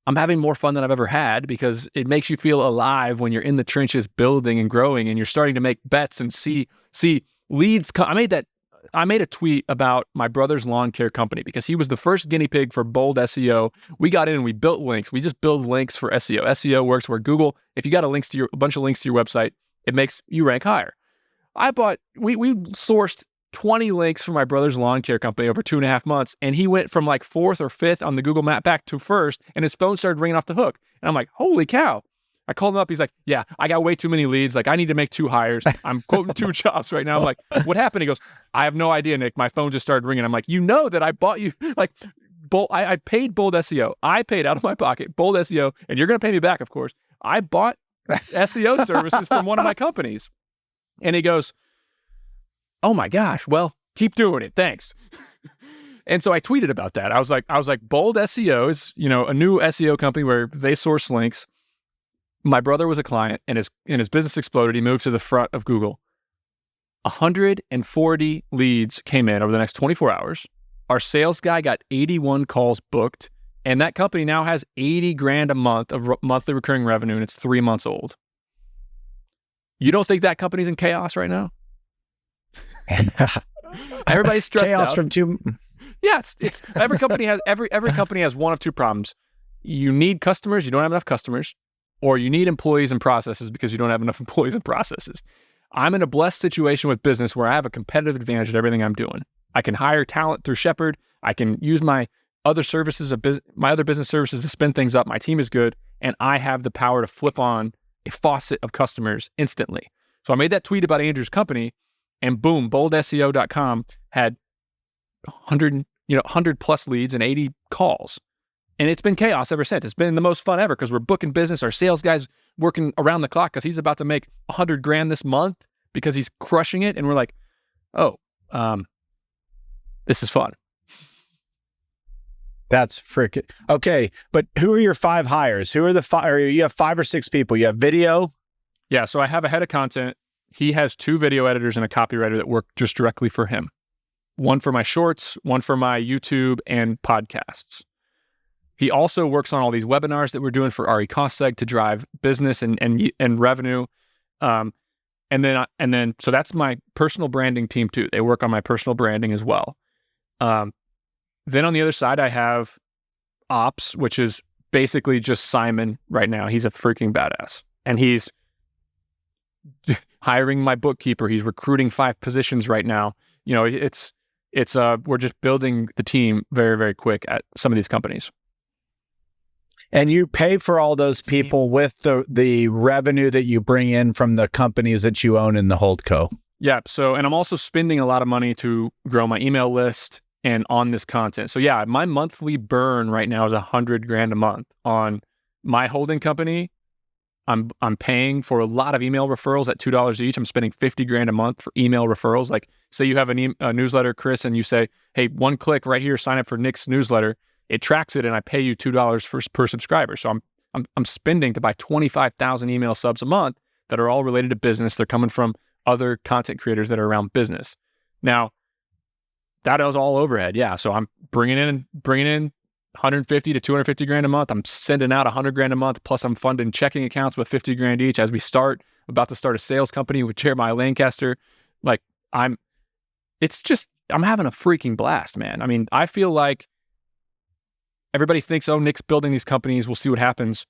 I'm having more fun than I've ever had, because it makes you feel alive when you're in the trenches building and growing, and you're starting to make bets and see leads. I made a tweet about my brother's lawn care company because he was the first guinea pig for bold SEO. We got in and we built links. We just build links for SEO. SEO works where Google, if you got a bunch of links to your website, it makes you rank higher. We sourced 20 links for my brother's lawn care company over 2.5 months. And he went from like 4th or 5th on the Google map back to 1st, and his phone started ringing off the hook. And I'm like, holy cow. I called him up. He's like, yeah, I got way too many leads. Like I need to make 2 hires. I'm quoting 2 jobs right now. I'm like, what happened? He goes, I have no idea, Nick. My phone just started ringing. I'm like, you know that I bought you, like, I paid Bold SEO. I paid out of my pocket Bold SEO, and you're going to pay me back, of course. I bought SEO services from one of my companies. And he goes, oh my gosh, well, keep doing it. Thanks. And so I tweeted about that. I was like, Bold SEO is, a new SEO company where they source links. My brother was a client, and his business exploded. He moved to the front of Google. 140 leads came in over the next 24 hours. Our sales guy got 81 calls booked, and that company now has 80 grand a month of monthly recurring revenue, and it's 3 months old. You don't think that company's in chaos right now? Everybody's stressed chaos out. From two. Yeah, it's every company has one of 2 problems. You need customers, you don't have enough customers, or you need employees and processes because you don't have enough employees and processes. I'm in a blessed situation with business where I have a competitive advantage at everything I'm doing. I can hire talent through Shepherd. I can use my other services, my other business services to spin things up. My team is good, and I have the power to flip on a faucet of customers instantly. So I made that tweet about Andrew's company, and boom, boldseo.com had 100 plus leads and 80 calls. And it's been chaos ever since. It's been the most fun ever because we're booking business. Our sales guy's working around the clock because he's about to make 100 grand this month because he's crushing it. And we're like, this is fun. That's freaking okay. But who are your 5 hires? Who are the 5? Or you have 5 or 6 people. You have video. Yeah. So I have a head of content. He has 2 video editors and a copywriter that work just directly for him. One for my shorts, one for my YouTube and podcasts. He also works on all these webinars that we're doing for RE CostSeg to drive business and revenue. And then so that's my personal branding team too. They work on my personal branding as well. Then on the other side, I have ops, which is basically just Simon right now. He's a freaking badass. And he's hiring my bookkeeper. He's recruiting 5 positions right now. We're just building the team very, very quick at some of these companies. And you pay for all those people with the revenue that you bring in from the companies that you own in the HoldCo. Yeah. So, and I'm also spending a lot of money to grow my email list and on this content. So yeah, my monthly burn right now is 100 grand a month on my holding company, I'm paying for a lot of email referrals at $2 each. I'm spending 50 grand a month for email referrals. Like, say you have a newsletter, Chris, and you say, hey, one click right here, sign up for Nick's newsletter. It tracks it, and I pay you $2 per subscriber. So I'm spending to buy 25,000 email subs a month that are all related to business. They're coming from other content creators that are around business. Now, that is all overhead. Yeah. So I'm bringing in 150 to 250 grand a month. I'm sending out 100 grand a month. Plus I'm funding checking accounts with 50 grand each as we about to start a sales company with Jeremiah Lancaster. Like I'm having a freaking blast, man. I mean, I feel like everybody thinks, oh, Nick's building these companies. We'll see what happens.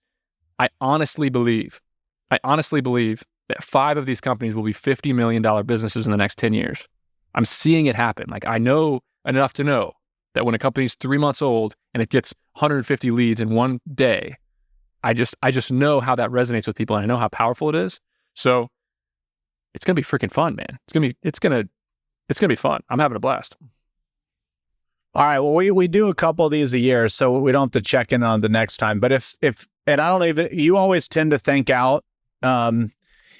I honestly believe that 5 of these companies will be $50 million businesses in the next 10 years. I'm seeing it happen. Like I know enough to know that when a company's 3 months old and it gets 150 leads in one day, I just know how that resonates with people, and I know how powerful it is. So it's gonna be freaking fun, man. It's gonna be fun. I'm having a blast. All right. Well, we do a couple of these a year, so we don't have to check in on the next time. But if and I don't even, you always tend to think out.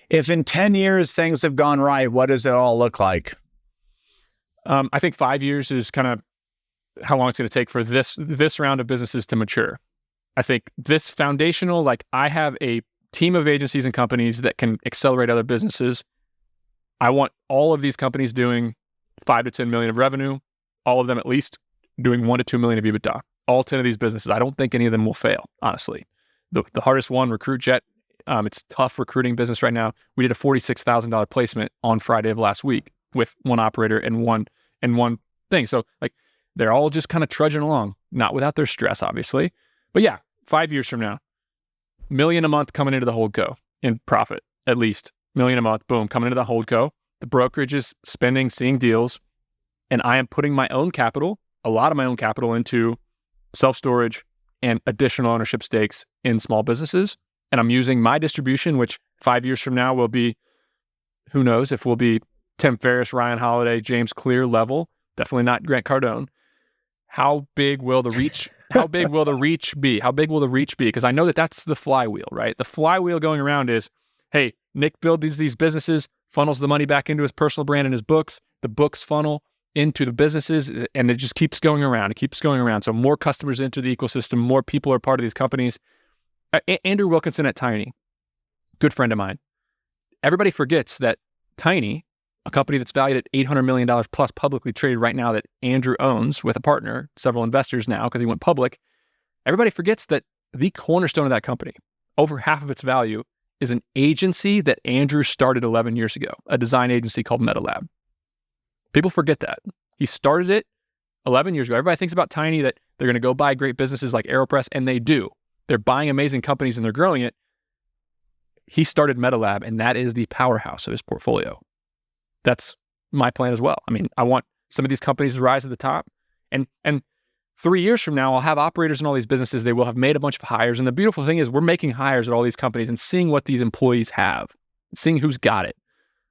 If in 10 years things have gone right, what does it all look like? I think 5 years is kind of how long it's going to take for this round of businesses to mature. I think this foundational, like I have a team of agencies and companies that can accelerate other businesses. I want all of these companies doing 5 to 10 million of revenue, all of them at least doing 1 to 2 million of EBITDA. All 10 of these businesses, I don't think any of them will fail, honestly. The hardest one, RecruitJet, it's tough recruiting business right now. We did a $46,000 placement on Friday of last week with one operator and one thing. So like, they're all just kind of trudging along, not without their stress, obviously. But yeah, 5 years from now, $1 million a month coming into the HoldCo in profit, at least. $1 million a month, boom, coming into the HoldCo. The brokerage is spending, seeing deals, and I am putting my own capital, a lot of my own capital, into self-storage and additional ownership stakes in small businesses. And I'm using my distribution, which 5 years from now will be, who knows if we'll be Tim Ferriss, Ryan Holiday, James Clear level, definitely not Grant Cardone. How big will the reach be? How big will the reach be? Because I know that that's the flywheel, right? The flywheel going around is, hey, Nick builds these businesses, funnels the money back into his personal brand and his books. The books funnel into the businesses, and it just keeps going around. It keeps going around. So more customers into the ecosystem, more people are part of these companies. Andrew Wilkinson at Tiny, good friend of mine. Everybody forgets that Tiny, a company that's valued at $800 million plus publicly traded right now that Andrew owns with a partner, several investors now because he went public. Everybody forgets that the cornerstone of that company, over half of its value, is an agency that Andrew started 11 years ago, a design agency called MetaLab. People forget that. He started it 11 years ago. Everybody thinks about Tiny that they're going to go buy great businesses like AeroPress, and they do. They're buying amazing companies and they're growing it. He started MetaLab, and that is the powerhouse of his portfolio. That's my plan as well. I mean, I want some of these companies to rise to the top. And 3 years from now, I'll have operators in all these businesses. They will have made a bunch of hires. And the beautiful thing is we're making hires at all these companies and seeing what these employees have, seeing who's got it.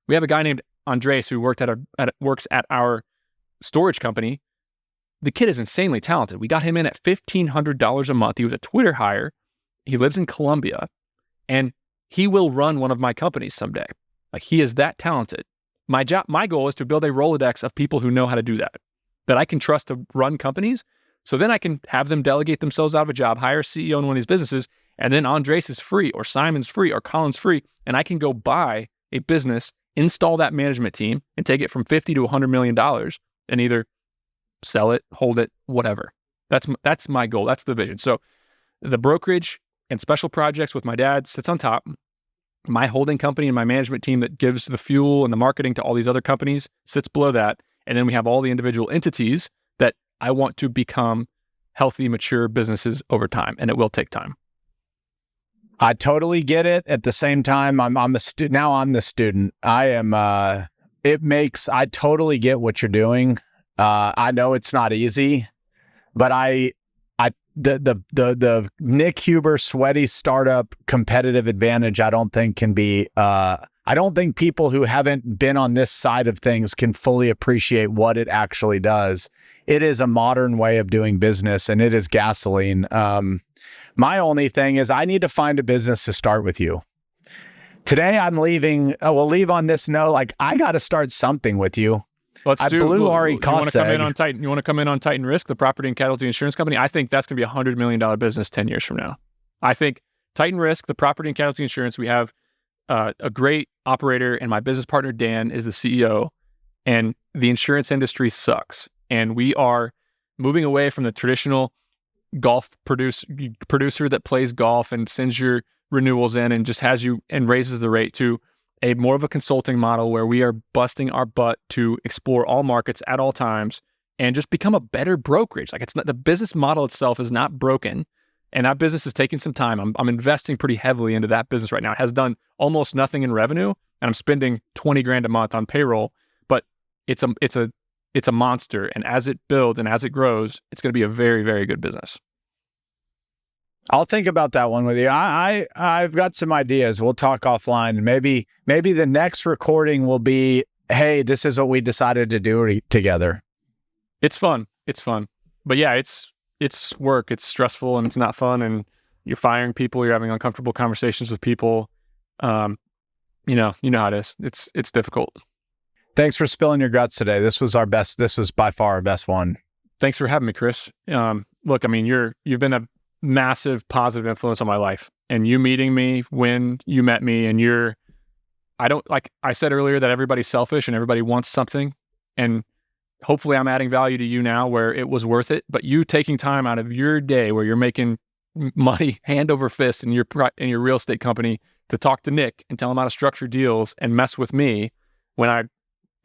We have a guy named Andres who works at our storage company. The kid is insanely talented. We got him in at $1,500 a month. He was a Twitter hire. He lives in Colombia, and he will run one of my companies someday. Like, he is that talented. My goal is to build a Rolodex of people who know how to do that I can trust to run companies. So then I can have them delegate themselves out of a job, hire a CEO in one of these businesses, and then Andres is free, or Simon's free, or Colin's free, and I can go buy a business, install that management team, and take it from $50 to $100 million, and either sell it, hold it, whatever. That's my goal. That's the vision. So the brokerage and special projects with my dad sits on top. My holding company and my management team that gives the fuel and the marketing to all these other companies sits below that. And then we have all the individual entities that I want to become healthy, mature businesses over time. And it will take time. I totally get it. At the same time, I'm the student. I am, I totally get what you're doing. I know it's not easy, but the Nick Huber sweaty startup competitive advantage, I don't think can be, I don't think people who haven't been on this side of things can fully appreciate what it actually does. It is a modern way of doing business, and it is gasoline. My only thing is I need to find a business to start with you. Today I'm leaving. We'll leave on this note. Like, I got to start something with you. Blew Ari You want to come in Koseg. on Titan? You want to come in on Titan Risk, the property and casualty insurance company? I think that's going to be a $100 million business 10 years from now. I think Titan Risk, the property and casualty insurance, we have a great operator, and my business partner, Dan, is the CEO, and the insurance industry sucks. And we are moving away from the traditional golf producer that plays golf and sends your renewals in and just has you and raises the rate to a more of a consulting model where we are busting our butt to explore all markets at all times and just become a better brokerage. Like, it's not, the business model itself is not broken, and that business is taking some time. I'm investing pretty heavily into that business right now. It has done almost nothing in revenue, and I'm spending 20 grand a month on payroll, but it's a monster. And as it builds and as it grows, it's going to be a very, very good business. I'll think about that one with you. I've got some ideas. We'll talk offline. Maybe the next recording will be, hey, this is what we decided to do together. It's fun. But yeah, it's work. It's stressful and it's not fun. And you're firing people. You're having uncomfortable conversations with people. You know how it is. It's difficult. Thanks for spilling your guts today. This was our best. This was by far our best one. Thanks for having me, Chris. Look, I mean, you've been a massive positive influence on my life, and you meeting me when you met me, and like I said earlier, that everybody's selfish and everybody wants something, and hopefully I'm adding value to you now where it was worth it. But you taking time out of your day where you're making money hand over fist in your real estate company to talk to Nick and tell him how to structure deals and mess with me when I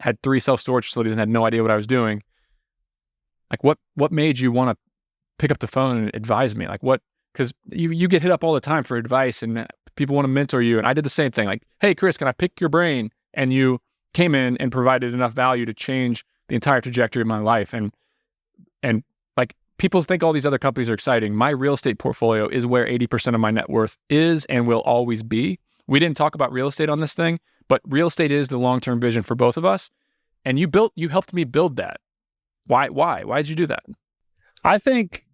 had 3 self-storage facilities and had no idea what I was doing. Like, what made you want to pick up the phone and advise me? Like, what? Because you get hit up all the time for advice, and people want to mentor you. And I did the same thing. Like, hey, Chris, can I pick your brain? And you came in and provided enough value to change the entire trajectory of my life. And like, people think all these other companies are exciting. My real estate portfolio is where 80% of my net worth is and will always be. We didn't talk about real estate on this thing, but real estate is the long-term vision for both of us. And you helped me build that. Why did you do that? I think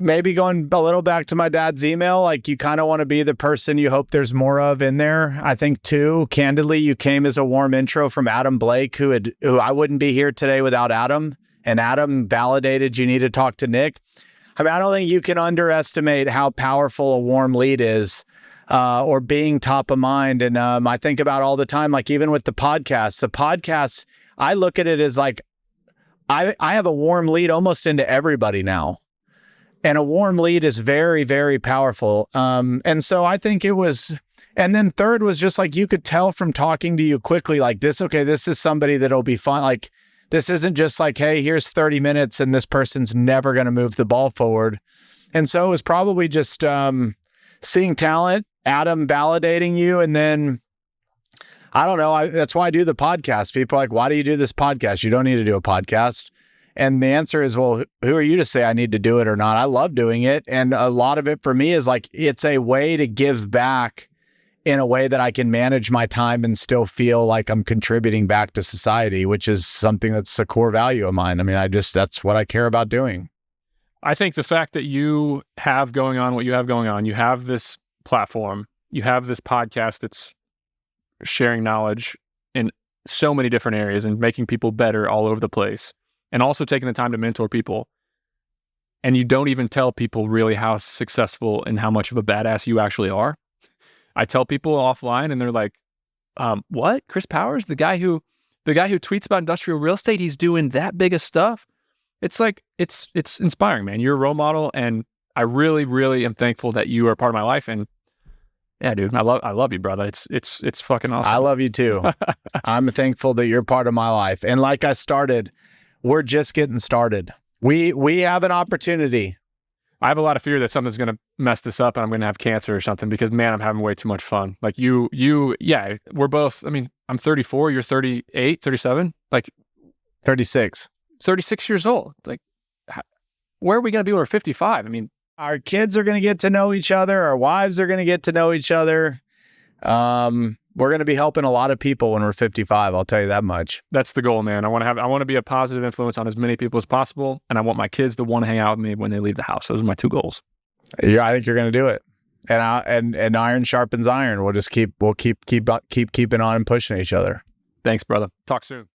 maybe going a little back to my dad's email, like, you kind of want to be the person you hope there's more of in there. I think too, candidly, you came as a warm intro from Adam Blake, who I wouldn't be here today without Adam. And Adam validated you need to talk to Nick. I mean, I don't think you can underestimate how powerful a warm lead is, or being top of mind. And I think about all the time, like, even with the podcasts, I look at it as like, I have a warm lead almost into everybody now. And a warm lead is very, very powerful. And so I think it was, and then third was just like, you could tell from talking to you quickly, like, this is somebody that'll be fun. Like, this isn't just like, hey, here's 30 minutes and this person's never going to move the ball forward. And so it was probably just seeing talent, Adam validating you. And then, I don't know, that's why I do the podcast. People are like, why do you do this podcast? You don't need to do a podcast. And the answer is, well, who are you to say I need to do it or not? I love doing it. And a lot of it for me is like, it's a way to give back in a way that I can manage my time and still feel like I'm contributing back to society, which is something that's a core value of mine. I mean, that's what I care about doing. I think the fact that you have going on what you have going on, you have this platform, you have this podcast that's sharing knowledge in so many different areas and making people better all over the place, and also taking the time to mentor people. And you don't even tell people really how successful and how much of a badass you actually are. I tell people offline and they're like, what? Chris Powers, the guy who tweets about industrial real estate, he's doing that big of stuff. It's like, it's inspiring, man. You're a role model. And I really, really am thankful that you are part of my life. And yeah, dude, I love you, brother. It's fucking awesome. I love you too. I'm thankful that you're part of my life. And like I started, we're just getting started. We have an opportunity. I have a lot of fear that something's going to mess this up and I'm going to have cancer or something, because, man, I'm having way too much fun. Like yeah, we're both, I mean, I'm 34, you're 38, 37, like 36 years old. Like, where are we going to be when we're 55? I mean, our kids are going to get to know each other. Our wives are going to get to know each other. We're going to be helping a lot of people when we're 55. I'll tell you that much. That's the goal, man. I want to be a positive influence on as many people as possible. And I want my kids to want to hang out with me when they leave the house. Those are my 2 goals. Yeah, I think you're going to do it. and iron sharpens iron. We'll keep keeping on and pushing each other. Thanks, brother. Talk soon.